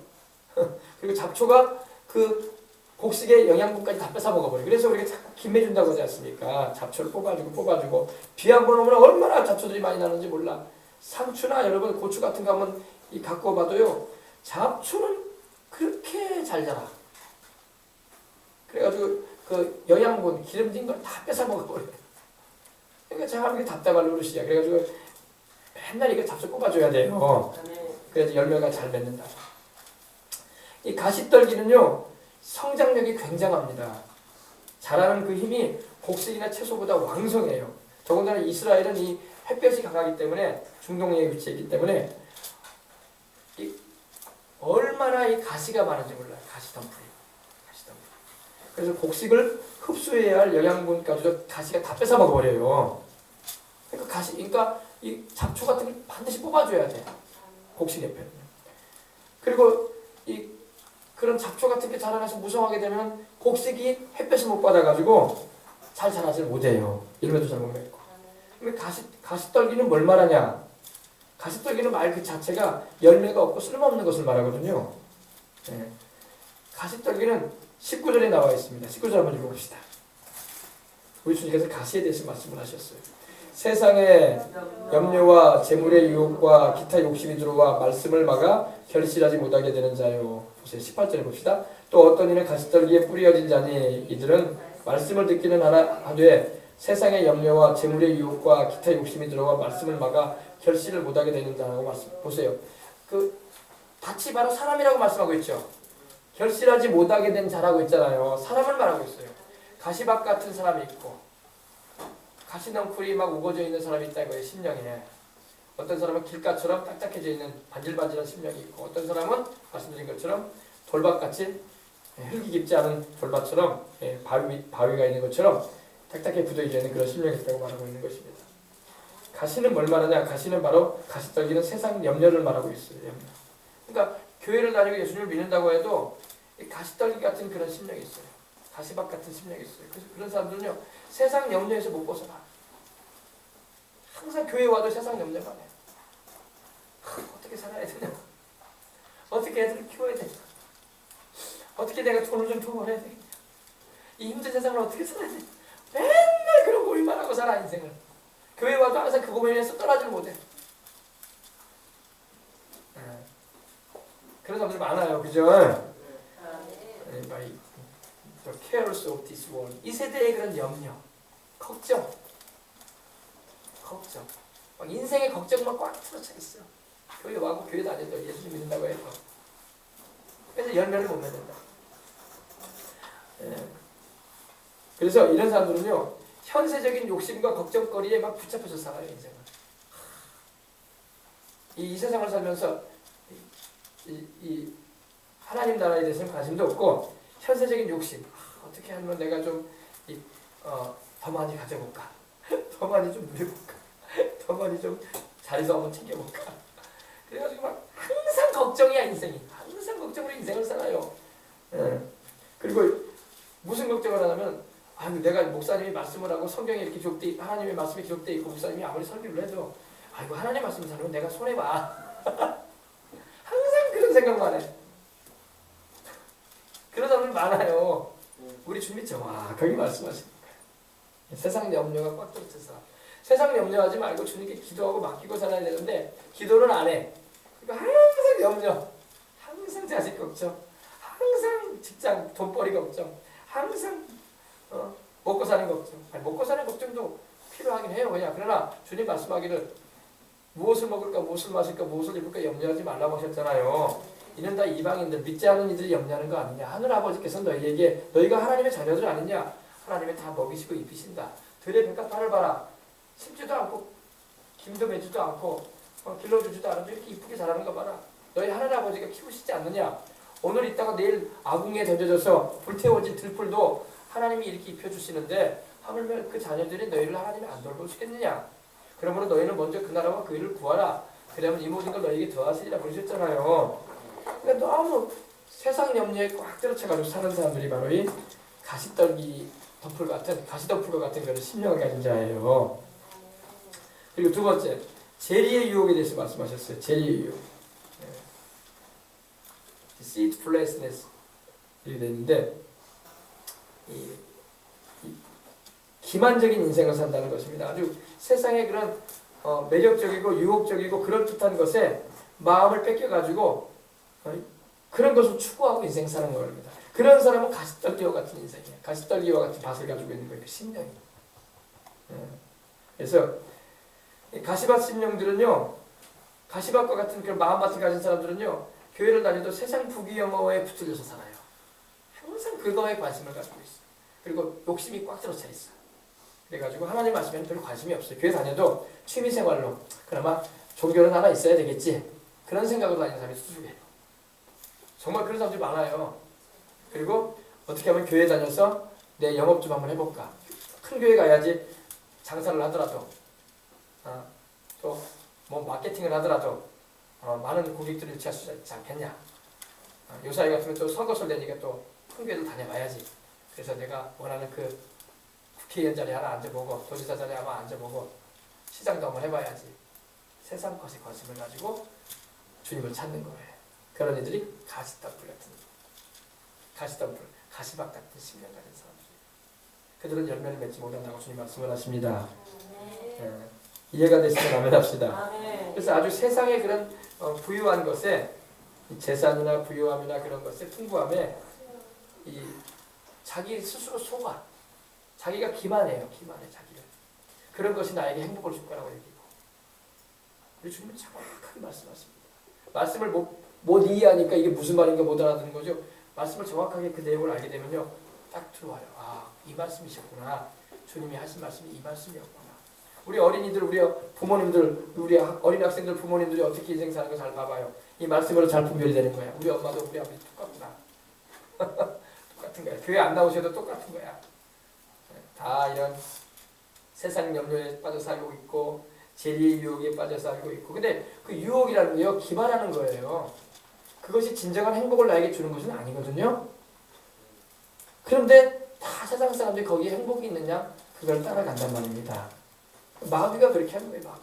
그리고 잡초가 그 곡식의 영양분까지 다 뺏어 먹어버려. 그래서 우리가 자꾸 김해준다고 하지 않습니까? 잡초를 뽑아주고 비 한 번 오면 얼마나 잡초들이 많이 나는지 몰라. 상추나 여러분 고추 같은 거 한번 갖고 봐도요 잡초는 그렇게 잘 자라. 그래가지고 그 영양분 기름진 걸 다 뺏어 먹어버려. 그러니까 제가 하는 게 답답할 노릇이야. 그래가지고 맨날 이거 잡초 뽑아줘야 돼요. 그래서 열매가 잘 맺는다. 이 가시떨기는요 성장력이 굉장합니다. 자라는 그 힘이 곡식이나 채소보다 왕성해요. 더군다나 이스라엘은 이 햇볕이 강하기 때문에 중동에 위치했기 때문에 얼마나 이 가시가 많은지 몰라요. 가시덤불이. 그래서 곡식을 흡수해야 할 영양분까지도 가시가 다 뺏어 먹어버려요. 그러니까 이 잡초 같은 걸 반드시 뽑아줘야 돼. 곡식 옆에는. 그리고 이 그런 잡초 같은 게 자라나서 무성하게 되면 곡식이 햇볕을 못 받아가지고 잘 자라지 못해요. 열매도 잘 못 맺고. 근데 가시떨기는 뭘 말하냐? 가시떨기는 말 그 자체가 열매가 없고 쓸모없는 것을 말하거든요. 네. 가시떨기는 19절에 나와 있습니다. 19절 한번 읽어봅시다. 우리 주님께서 가시에 대해서 말씀을 하셨어요. 세상의 염려와 재물의 유혹과 기타 욕심이 들어와 말씀을 막아 결실하지 못하게 되는 자요. 보세요. 18절에 봅시다. 또 어떤 이는 가시떨기에 뿌려진 자니 이들은 말씀을 듣기는 하되 세상의 염려와 재물의 유혹과 기타 욕심이 들어와 말씀을 막아 결실을 못하게 되는 자라고 말씀. 보세요. 그 밭이 바로 사람이라고 말씀하고 있죠. 결실하지 못하게 된 자라고 있잖아요. 사람을 말하고 있어요. 가시밭 같은 사람이 있고 가시넝쿨이 막 우거져 있는 사람이 있다 이거예요. 심령에. 어떤 사람은 길가처럼 딱딱해져 있는 반질반질한 심령이 있고 어떤 사람은 말씀드린 것처럼 돌밭같이 흙이 깊지 않은 돌밭처럼 바위가 있는 것처럼 딱딱해 굳어있는 그런 심령이 있다고 말하고 있는 것입니다. 가시는 뭘 말하냐? 가시는 바로 가시떨기는 세상 염려를 말하고 있어요. 염려. 그러니까 교회를 다니고 예수님을 믿는다고 해도 가시떨기 같은 그런 심령이 있어요. 가시밭 같은 심령이 있어요. 그래서 그런 사람들은요 세상 염려에서 못 벗어나. 항상 교회 와도 세상 염려만 해. 어떻게 살아야 되냐? 어떻게 애들을 키워야 되냐? 어떻게 내가 돈을 좀 더 벌어야 되냐? 이 힘든 세상을 어떻게 살아야 되냐? 맨날 그런 고민만 하고 살아 인생을. 교회 와도 항상 그 고민에서 떠나질 못해. 그런 사람들 많아요, 그죠? The cares of this world. 이 세대의 그런 염려, 걱정. 막 인생의 걱정만 꽉 틀어차 있어. 교회 와고 교회 다녀도 예수님 믿는다고 해서. 그래서 열매를 못 맺는다. 그래서 이런 사람들은요, 현세적인 욕심과 걱정거리에 막 붙잡혀서 살아요, 인생을. 이 세상을 살면서 이 하나님 나라에 대해서는 관심도 없고 현세적인 욕심, 어떻게 하면 내가 좀 더 많이 가져볼까, 더 많이 좀 누려볼까, 더 많이 좀 자리도 한번 챙겨볼까. 그래가지고 막 항상 걱정이야 인생이. 항상 걱정으로 인생을 살아요. 그리고 무슨 걱정을 하냐면 내가 목사님이 말씀을 하고 성경에 이렇게 기록돼, 하나님의 말씀이 기록돼 있고 목사님이 아무리 설교를 해도 하나님 말씀을 살면 내가 손해봐. 항상 그런 생각만 해. 그런 사람들 많아요. 우리 주님 정확하게 말씀하십니다. 세상 염려가 꽉 들어있어서 세상 염려하지 말고 주님께 기도하고 맡기고 살아야 되는데 기도는 안 해. 그러니까 항상 염려, 항상 자식 걱정, 항상 직장 돈벌이 걱정, 항상 먹고 사는 걱정. 먹고 사는 걱정도 필요하긴 해요. 그러나 주님 말씀하기를 무엇을 먹을까, 무엇을 마실까, 무엇을 입을까 염려하지 말라고 하셨잖아요. 이는 다 이방인들, 믿지 않는 이들이 염려하는 거 아니냐. 하늘 아버지께서 너희에게 너희가 하나님의 자녀들 아니냐. 하나님이 다 먹이시고 입히신다. 들의 백합화를 봐라. 심지도 않고 김도 매지도 않고 길러주지도 않은데 이렇게 이쁘게 자라는 거 봐라. 너희 하늘 아버지가 키우시지 않느냐. 오늘 있다가 내일 아궁이에 던져져서 불태워진 들풀도 하나님이 이렇게 입혀주시는데 하물며 그 자녀들이 너희를 하나님이 안 돌보시겠느냐. 그러므로 너희는 먼저 그 나라와 그 일을 구하라. 그러면 이 모든 걸 너희에게 더하시리라 그러셨잖아요. 그러니까 너무 세상 염려에 꽉 들어차가지고 사는 사람들이 바로 이 가시떨기 덮을 같은, 가시덮을과 같은 그런 심령을 가진 자예요. 그리고 두 번째, 재리의 유혹에 대해서 말씀하셨어요. 재리의 유혹. deceitfulness 이렇게 되는데 이 기만적인 인생을 산다는 것입니다. 아주 세상의 그런 매력적이고 유혹적이고 그럴듯한 것에 마음을 뺏겨가지고 그런 것을 추구하고 인생 사는 겁니다. 그런 사람은 가시떨기와 같은 인생이에요. 가시떨기와 같은 밭을 가지고 있는 거예요. 그 심령이. 그래서 가시밭 심령들은요, 가시밭과 같은 그런 마음밭을 가진 사람들은요, 교회를 다녀도 세상 부귀영화에 붙들려서 살아요. 항상 그거에 관심을 가지고 있어요. 그리고 욕심이 꽉 들어차 있어요. 그래가지고 하나님 말씀에는 별로 관심이 없어요. 교회 다녀도 취미생활로 그나마 종교는 하나 있어야 되겠지, 그런 생각으로 다니는 사람이 수두룩해요. 정말 그런 사람들이 많아요. 그리고 어떻게 하면 교회 다녀서 내 영업 좀 한번 해볼까. 큰 교회 가야지 장사를 하더라도 또 뭐 마케팅을 하더라도 많은 고객들을 유치할 수 있지 않겠냐. 요사이 같으면 또 선거설 되니까 또 큰 교회도 다녀봐야지. 그래서 내가 원하는 그 국회의원 자리 하나 앉아보고 도지사 자리 한번 앉아보고 시장도 한번 해봐야지. 세상 것에 관심을 가지고 주님을 찾는 거예요. 그런 이들이 가시덤불 같은, 가시밭 같은 심령 가진 사람들. 그들은 열매를 맺지 못한다고 주님 말씀을 하십니다. 이해가 되시면 아멘 합시다. 그래서 아주 세상의 그런 부유한 것에, 재산이나 부유함이나 그런 것에 풍부함에 이 자기 스스로 속아. 자기가 기만해요. 자기를. 그런 것이 나에게 행복을 줄 거라고 얘기해요. 우리 주님은 정확하게 말씀하십니다. 말씀을 못 이해하니까 이게 무슨 말인가 못 알아듣는 거죠. 말씀을 정확하게 그 내용을 알게 되면요, 딱 들어와요. 이 말씀이셨구나. 주님이 하신 말씀이 이 말씀이었구나. 우리 어린이들, 우리 부모님들, 우리 어린 학생들 부모님들이 어떻게 인생 사는 거 잘 봐봐요. 이 말씀으로 잘 분별이 되는 거야. 우리 엄마도 우리 아버지 똑같구나. 똑같은 거야. 교회 안 나오셔도 똑같은 거야. 다 이런 세상 염려에 빠져 살고 있고 재리의 유혹에 빠져 살고 있고. 근데 그 유혹이라는 게요, 기만하는 거예요. 그것이 진정한 행복을 나에게 주는 것은 아니거든요. 그런데 다 세상 사람들이 거기에 행복이 있느냐? 그걸 따라간단 말입니다. 마귀가 그렇게 하는 거예요.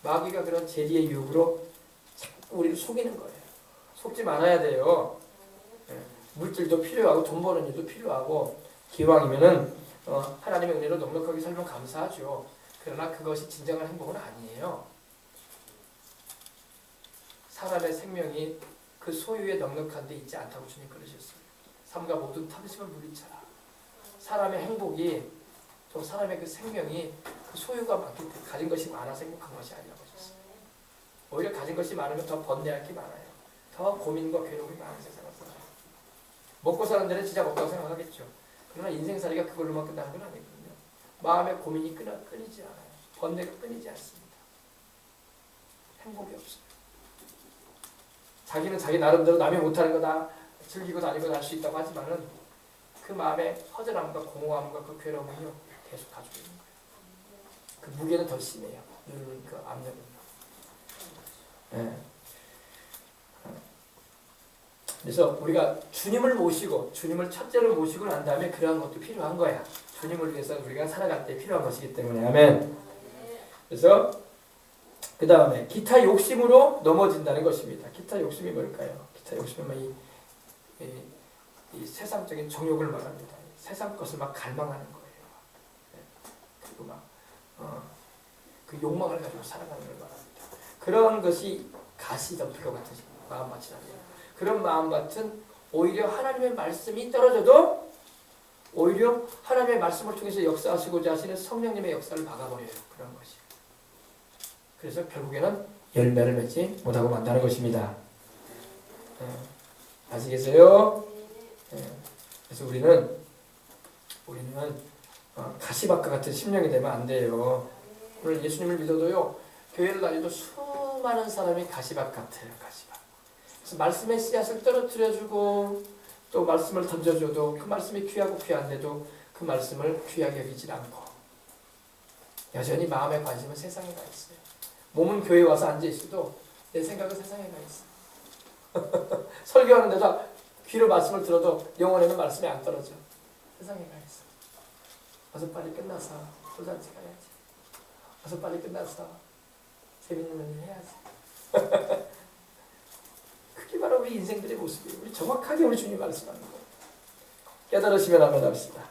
마귀가 그런 재리의 유혹으로 자꾸 우리를 속이는 거예요. 속지 말아야 돼요. 물질도 필요하고 돈 버는 일도 필요하고 기왕이면은 하나님의 은혜로 넉넉하게 살면 감사하죠. 그러나 그것이 진정한 행복은 아니에요. 사람의 생명이 그 소유에 넉넉한 데 있지 않다고 주님 그러셨어요. 삼가 모든 탐심을 물리쳐라. 사람의 행복이, 또 사람의 그 생명이 그 소유가 많기 때문에, 가진 것이 많아서 행복한 것이 아니라고 하셨어요. 오히려 가진 것이 많으면 더 번뇌할 게 많아요. 더 고민과 괴로움이 많은 세상을 살아요. 먹고 사는 데는 진짜 먹다고 생각하겠죠. 그러나 인생살이가 그걸로만 끝나는 건 아니거든요. 마음의 고민이 끊이지 않아요. 번뇌가 끊이지 않습니다. 행복이 없어요. 자기는 자기 나름대로 남이 못하는 거 다 즐기고 다니고 할 수 있다고 하지만은 그 마음의 허전함과 공허함과 그 괴로움은요, 계속 가지고 있는 거예요. 그 무게는 더 심해요. 누르는 그 압력은요. 그래서 우리가 주님을 모시고, 주님을 첫째로 모시고 난 다음에 그러한 것도 필요한 거야. 주님을 위해서 우리가 살아갈 때 필요한 것이기 때문에. 아멘. 그래서 그 다음에 기타 욕심으로 넘어진다는 것입니다. 기타 욕심이 뭘까요? 기타 욕심은 이 세상적인 정욕을 말합니다. 세상 것을 막 갈망하는 거예요. 그리고 막 그 욕망을 가지고 살아가는 걸 말합니다. 그런 것이 가시덤불과 같은 마음밭이랍니다. 그런 마음밭은 오히려 하나님의 말씀이 떨어져도 오히려 하나님의 말씀을 통해서 역사하시고자 하시는 성령님의 역사를 막아버려요. 그런 것이. 그래서 결국에는 열매를 맺지 못하고 만다는 것입니다. 아시겠어요? 그래서 우리는 가시밭과 같은 심령이 되면 안 돼요. 오늘 예수님을 믿어도요, 교회를 다니도 수많은 사람이 가시밭 같아요. 가시밭. 그래서 말씀의 씨앗을 떨어뜨려주고 또 말씀을 던져줘도 그 말씀이 귀하고 귀한데도 그 말씀을 귀하게 여기질 않고 여전히 마음의 관심은 세상에 가 있어요. 몸은 교회에 와서 앉아있어도 내 생각은 세상에 가 있어요. 설교하는 데다 귀로 말씀을 들어도 영혼에는 말씀이 안 떨어져. 세상에 가 있어. 어서 빨리 끝나서 도잔치 가야지. 어서 빨리 끝나서 재밌는 일 해야지. 그게 바로 우리 인생들의 모습이에요. 우리 정확하게 우리 주님 말씀하는 거예요. 깨달으시면 한번 합시다.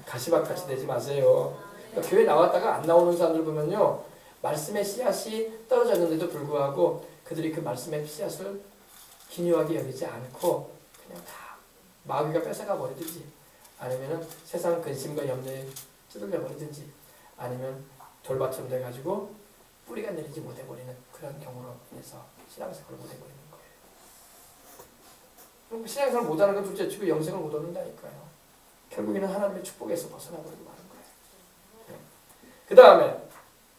가시밭같이 되지 마세요. 그러니까 교회 나왔다가 안 나오는 사람들 보면요, 말씀의 씨앗이 떨어졌는데도 불구하고 그들이 그 말씀의 씨앗을 기묘하게 여기지 않고 그냥 다 마귀가 뺏어가 버리든지, 아니면은 세상 근심과 염려에 찌들려 버리든지, 아니면 돌밭처럼 돼가지고 뿌리가 내리지 못해버리는 그런 경우로 인해서 신앙생활을 못해버리는 거예요. 신앙생활을 못하는 건 둘째치고 영생을 못 얻는다니까요. 결국에는 하나님의 축복에서 벗어나버리고 마는 거예요. 그 다음에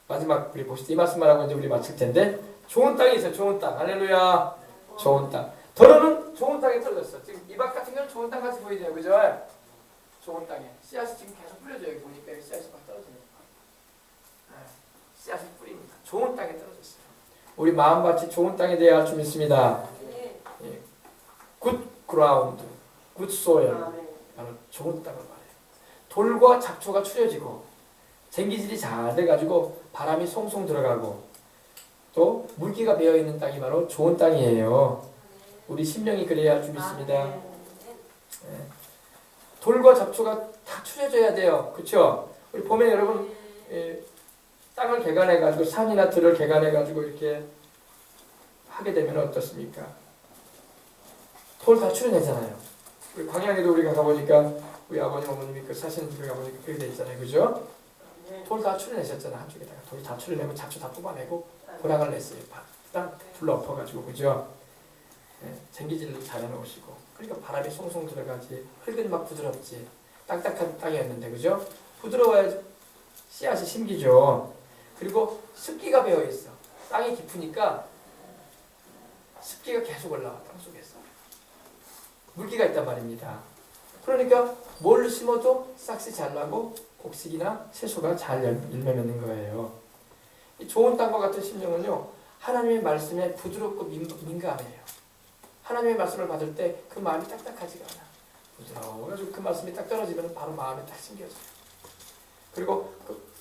마지막 우리 봅시다. 이 말씀만 하고 이제 우리 마칠 텐데, 좋은 땅이 있어요. 좋은 땅. 할렐루야. 좋은 땅. 더러는 좋은 땅에 떨어졌어. 지금 이 밭 같은 경우는 좋은 땅 같이 보이네요. 그죠? 좋은 땅에 씨앗이 지금 계속 뿌려져요. 여기 보니까 여기 씨앗이 막 떨어지는 거예요. 씨앗이 뿌립니다. 좋은 땅에 떨어졌어요. 우리 마음밭이 좋은 땅에 대해야 할 줄 믿습니다. 예. good ground, good soil. 바로 좋은 땅을 말해요. 돌과 잡초가 추려지고 쟁기질이 잘 돼가지고 바람이 송송 들어가고 또 물기가 배어있는 땅이 바로 좋은 땅이에요. 우리 심령이 그래야 좀 있습니다. 네. 돌과 잡초가 다 추려져야 돼요. 그렇죠? 우리 보면 여러분 땅을 개간해가지고 산이나 들을 개간해가지고 이렇게 하게 되면 어떻습니까? 돌 다 추려내잖아요. 우리 광양에도 우리가 가보니까 우리 아버님 어머님이 그 사시는 집에 가보니까 그렇게 돼 있잖아요. 그죠? 돌 다 추려내셨잖아. 한쪽에다가 돌 다 추려내고 잡초 다 뽑아내고 고랑을 냈어요. 딱 둘러엎어가지고 그죠? 네, 쟁기질로 잘 해놓으시고 그러니까 바람이 송송 들어가지. 흙은 막 부드럽지. 딱딱한 땅이었는데 그죠? 부드러워야 씨앗이 심기죠. 그리고 습기가 배어있어. 땅이 깊으니까 습기가 계속 올라와. 땅 속에서 물기가 있단 말입니다. 그러니까 뭘 심어도 싹이 잘 나고 곡식이나 채소가 잘 열매 맺는 거예요. 이 좋은 땅과 같은 심령은요, 하나님의 말씀에 부드럽고 민감해요. 하나님의 말씀을 받을 때 그 마음이 딱딱하지가 않아. 부드러워가지고 그 말씀이 딱 떨어지면 바로 마음에 딱 심겨져요. 그리고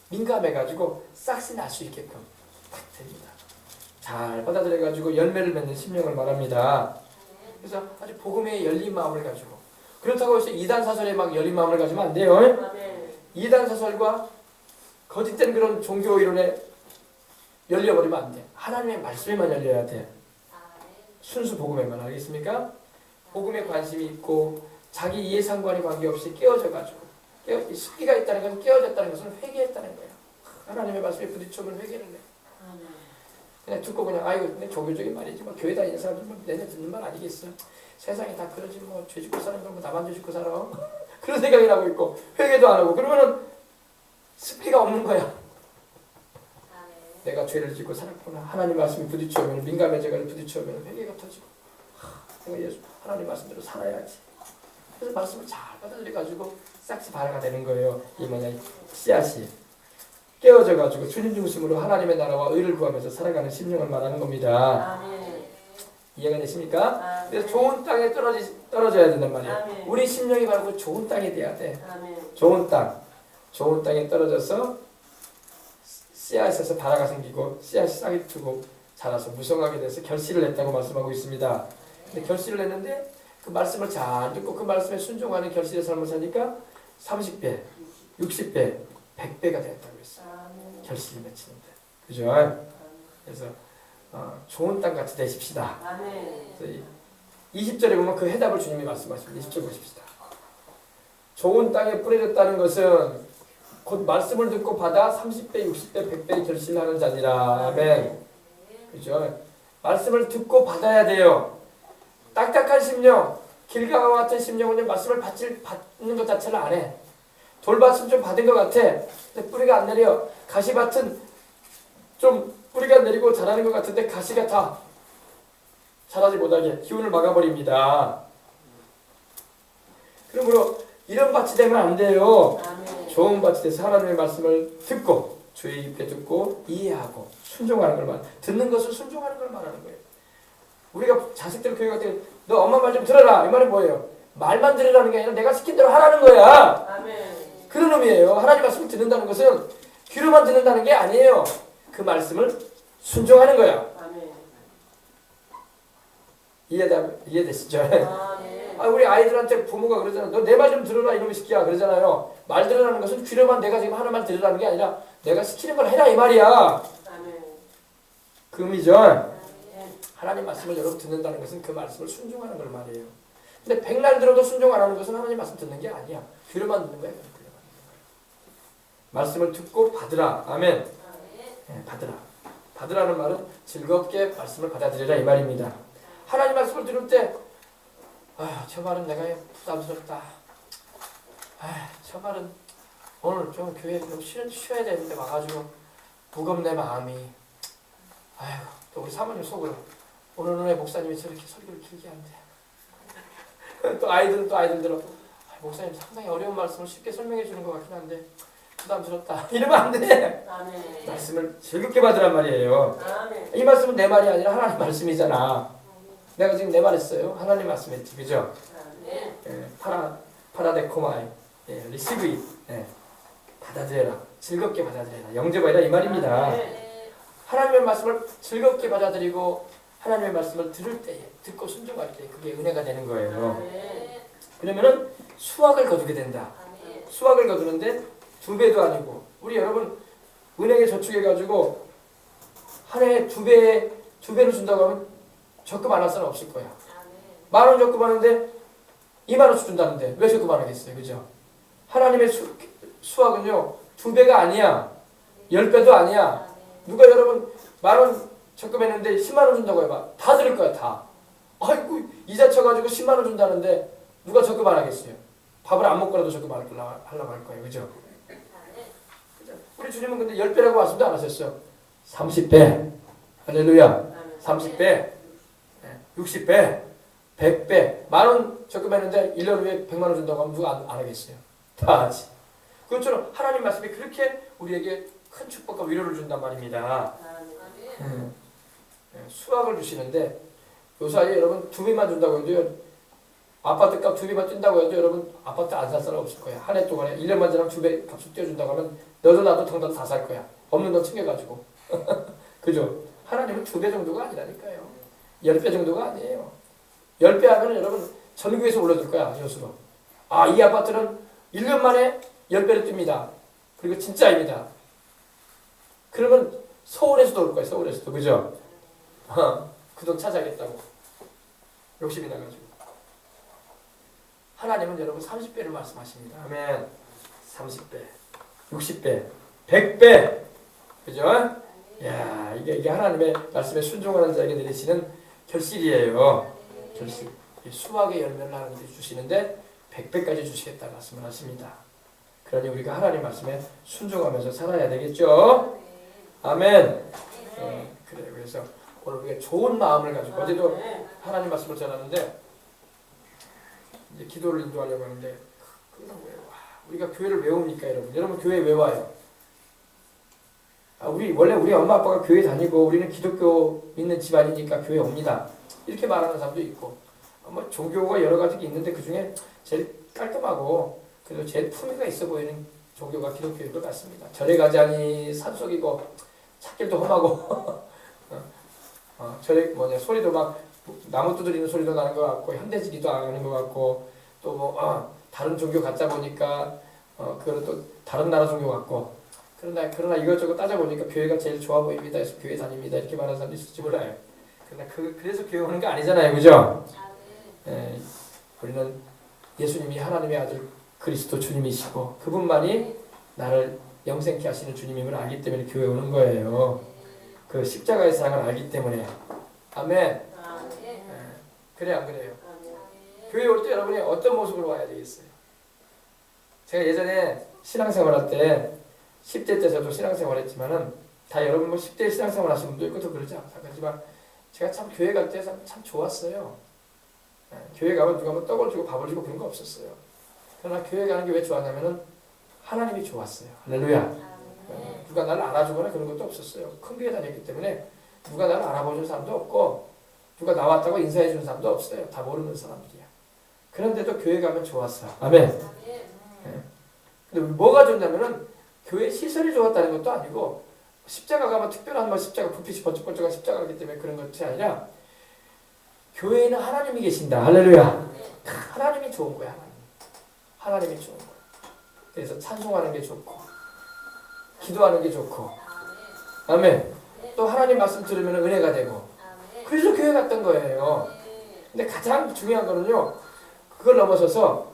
민감해가지고 싹이 날 수 있게끔 딱 됩니다. 잘 받아들여가지고 열매를 맺는 심령을 말합니다. 그래서 아주 복음에 열린 마음을 가지고, 그렇다고 해서 이단 사설에 막 열린 마음을 가지면 안 돼요. 이단 사설과 거짓된 그런 종교 이론에 열려버리면 안 돼. 하나님의 말씀에만 열려야 돼. 순수 복음에만. 알겠습니까? 복음에 관심이 있고 자기 이해상관이 관계없이 깨어져가지고, 습기가 있다는 것은, 깨어졌다는 것은 회개했다는 거예요. 하나님의 말씀에 부딪혀면 회개를 해. 그냥 듣고 그냥 아이고 근데 종교적인 말이지 뭐 교회 다니는 사람들은 내내 듣는 말 아니겠어. 세상이 다 그러지 뭐 죄 짓고 사는 건 뭐 나만 죄 짓고 살아. 그런 생각이 나고 있고 회개도 안 하고 그러면은 습기가 없는 거야. 내가 죄를 짓고 살았구나. 하나님 말씀이 부딪혀오면 민감해져가지고 부딪혀오면 회개가 터지고 내가 예수 하나님 말씀대로 살아야지. 그래서 말씀을 잘 받아들여가지고 싹이 발화가 되는 거예요. 이 뭐냐 씨앗이 깨어져가지고 주님 중심으로 하나님의 나라와 의를 구하면서 살아가는 심령을 말하는 겁니다. 이해가 되십니까? 그래서 좋은 땅에 떨어져야 된단 말이에요. 우리 심령이 바로 그 좋은 땅이 돼야 돼. 좋은 땅에 떨어져서 씨앗에서 발화가 생기고 씨앗이 싹이 트고 자라서 무성하게 돼서 결실을 냈다고 말씀하고 있습니다. 근데 결실을 냈는데 그 말씀을 잘 듣고 그 말씀에 순종하는 결실의 삶을 사니까 30배, 60배, 100배가 되었다고 했어요. 결실이 맺히는데. 그죠? 그래서 좋은 땅 같이 되십시다. 20절에 보면 그 해답을 주님이 말씀하십니다. 20절 보십시다. 좋은 땅에 뿌려졌다는 것은 곧 말씀을 듣고 받아 30배, 60배, 100배 결실하는 자니라. 아멘. 그죠? 말씀을 듣고 받아야 돼요. 딱딱한 심령, 길가와 같은 심령은 말씀을 받는 것 자체를 안 해. 돌밭은 좀 받은 것 같아. 근데 뿌리가 안 내려. 가시밭은 좀 뿌리가 내리고 자라는 것 같은데 가시가 다 자라지 못하게 기운을 막아버립니다. 그러므로 이런 밭이 되면 안 돼요. 좋은 밭이 돼서 하나님의 말씀을 듣고 주의 깊게 듣고 이해하고 순종하는 걸 말해요. 듣는 것을 순종하는 걸 말하는 거예요. 우리가 자식들 교육 할 때 너 엄마 말 좀 들어라. 이 말은 뭐예요? 말만 들으라는 게 아니라 내가 시킨 대로 하라는 거야. 그런 의미예요. 하나님 말씀을 듣는다는 것은 귀로만 듣는다는 게 아니에요. 그 말씀을 순종하는 거야. 이해되시죠? 우리 아이들한테 부모가 그러잖아. 너 내 말 좀 들어라 이놈의 새끼야 그러잖아요. 말 들으라는 것은 귀로만 내가 지금 하는 말 들으라는 게 아니라 내가 시키는 걸 해라 이 말이야. 그 의미죠. 하나님 말씀을 여러분 듣는다는 것은 그 말씀을 순종하는 걸 말이에요. 근데 백날 들어도 순종 안 하는 것은 하나님 말씀 듣는 게 아니야. 귀로만 듣는 거야. 말씀을 듣고 받으라. 아멘. 네, 받으라. 받으라는 말은 즐겁게 말씀을 받아들이라 이 말입니다. 하나님 말씀을 들을 때 저 말은 내가 부담스럽다. 저 말은 오늘 좀 교회 좀 쉬어야 되는데 와가지고 무겁네 마음이. 또 우리 사모님 속으로 오늘은 왜 목사님이 저렇게 설교를 길게 한대. 또 아이들대로 목사님 상당히 어려운 말씀을 쉽게 설명해 주는 것 같긴 한데 부담스럽다. 이러면 안 돼. 말씀을 즐겁게 받으란 말이에요. 이 말씀은 내 말이 아니라 하나님 말씀이잖아. 내가 지금 내 말 했어요. 하나님 말씀했지, 그죠? 예, 파라데코마이, 리시브 잇, 받아들여라, 즐겁게 받아들여라, 영접하라 이 말입니다. 하나님의 말씀을 즐겁게 받아들이고 하나님의 말씀을 들을 때에, 듣고 순종할 때 그게 은혜가 되는 거예요. 그러면은 수확을 거두게 된다. 수확을 거두는데 2배도 아니고, 우리 여러분 은행에 저축해가지고 한 해에 2배를 준다고 하면 적금 안 할 사람 없을 거야. 10,000원 적금하는데 20,000원씩 준다는데 왜 적금 안 하겠어요? 그죠? 하나님의 수확은요 2배가 아니야. 10배도 아니야. 누가 여러분 10,000원 적금했는데 10만원 준다고 해봐. 다 들을 거야, 다. 아이고, 이자 쳐가지고 10만원 준다는데 누가 적금 안 하겠어요? 밥을 안 먹고라도 적금 하려고 할 거예요. 그죠? 우리 주님은 근데 10배라고 말씀도 안 하셨어요. 30배. 할렐루야. 30배. 60배. 100배. 10,000원 적금했는데 1년 후에 100만원 준다고 하면 누가 안 하겠어요? 다 하지. 그것처럼 하나님 말씀이 그렇게 우리에게 큰 축복과 위로를 준단 말입니다. 수확을 주시는데 요 사이에 여러분 2배만 준다고 해도요, 아파트값 2배만 뛴다고 해도 여러분 아파트 안 살 사람 없을 거야. 한 해 동안에 1년만 지나면 2배 값을 띄워준다고 하면 너도 나도 당장 다 살 거야. 없는 돈 챙겨가지고. 그죠? 하나님은 2배 정도가 아니라니까요. 10배 정도가 아니에요. 10배 하면 여러분 전국에서 올려줄 거야, 여수로. 아, 이 아파트는 1년 만에 10배를 뜁니다. 그리고 진짜입니다. 그러면 서울에서도 올 거예요. 서울에서도. 그죠? 그 돈 찾아야겠다고 욕심이 나가지고. 하나님은 여러분 30배를 말씀하십니다. 아멘. 30배, 60배, 100배. 그죠? 야, 이게 하나님의 말씀에 순종하는 자에게 내리시는 결실이에요. 결실. 수확의 열매를 하나님께 주시는데 100배까지 주시겠다 말씀을 하십니다. 그러니 우리가 하나님 말씀에 순종하면서 살아야 되겠죠? 아멘. 그래요. 그래서 오늘 우리가 좋은 마음을 가지고, 어제도 하나님 말씀을 전하는데 이제 기도를 인도하려고 하는데 우리가 교회를 왜 옵니까, 여러분? 여러분 교회 왜 와요? 원래 우리 엄마 아빠가 교회 다니고 우리는 기독교 믿는 집안이니까 교회 옵니다. 이렇게 말하는 사람도 있고, 뭐 종교가 여러 가지가 있는데 그 중에 제일 깔끔하고 그래도 제일 품위가 있어 보이는 종교가 기독교인 것 같습니다. 절에 가자니 산속이고 찾길도 험하고 절에 소리도 막 나무 두드리는 소리도 나는 것 같고 현대지기도 하는 것 같고 또 다른 종교 같다 보니까 그거는 또 다른 나라 종교 같고, 그러나 이것저것 따져보니까 교회가 제일 좋아 보입니다. 그래서 교회 다닙니다. 이렇게 말하는 사람도 있을지 몰라요. 그러나 그래서 교회 오는 게 아니잖아요. 그죠? 우리는 예수님이 하나님의 아들 그리스도 주님이시고 그분만이 나를 영생케 하시는 주님임을 알기 때문에 교회 오는 거예요. 그 십자가의 사랑을 알기 때문에. 아멘. 그래 안 그래요? 교회 올 때 여러분이 어떤 모습으로 와야 되겠어요? 제가 예전에 신앙생활할 때 10대 때 저도 신앙생활 했지만은 다 여러분 뭐 10대 신앙생활 하시는 분도 있고 또 그러지 않지만 제가 참 교회 갈 때 참 좋았어요. 교회 가면 누가 뭐 떡을 주고 밥을 주고 그런 거 없었어요. 그러나 교회 가는 게 왜 좋았냐면은 하나님이 좋았어요. 할렐루야. 누가 나를 알아주거나 그런 것도 없었어요. 큰 교회 다녔기 때문에 누가 나를 알아보는 사람도 없고 누가 나왔다고 인사해 주는 사람도 없어요. 다 모르는 사람들이야. 그런데도 교회 가면 좋았어. 아멘. 근데 뭐가 좋냐면은 교회 시설이 좋았다는 것도 아니고 십자가 가면 특별한 십자가 불빛이 번쩍번쩍한 십자가이기 때문에 그런 것이 아니라 교회에는 하나님이 계신다. 할렐루야. 하나님이 좋은 거야. 하나님이 좋은 거야. 그래서 찬송하는 게 좋고 기도하는 게 좋고 아멘. 또 하나님 말씀 들으면 은혜가 되고 그래서 교회 갔던 거예요. 근데 가장 중요한 거는요, 그걸 넘어서서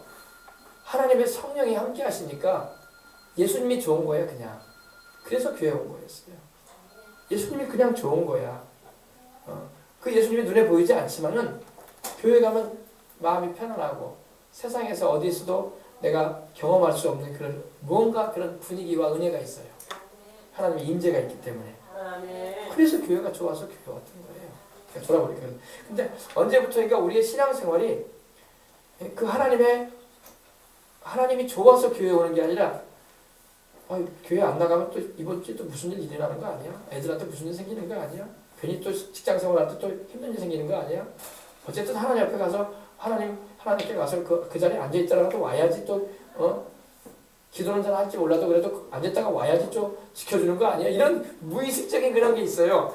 하나님의 성령이 함께 하시니까 예수님이 좋은 거예요. 그냥 그래서 교회 온 거였어요. 예수님이 그냥 좋은 거야. 그 예수님이 눈에 보이지 않지만은 교회 가면 마음이 편안하고 세상에서 어디서도 내가 경험할 수 없는 그런 무언가 그런 분위기와 은혜가 있어요. 하나님의 임재가 있기 때문에. 그래서 교회가 좋아서 교회 왔던 거예요. 돌아보니까. 근데 언제부터인가 우리의 신앙생활이 그 하나님이 좋아서 교회 오는 게 아니라 교회 안 나가면 또 이번 주에 또 무슨 일 일어나는 거 아니야? 애들한테 무슨 일 생기는 거 아니야? 괜히 또 직장 생활할 때 또 힘든 일 생기는 거 아니야? 어쨌든 하나님 앞에 가서 하나님께 가서 그 자리에 앉아 있더라도 와야지 또 기도는 잘 할지 몰라도 그래도 앉았다가 와야지 좀 지켜주는 거 아니야? 이런 무의식적인 그런 게 있어요.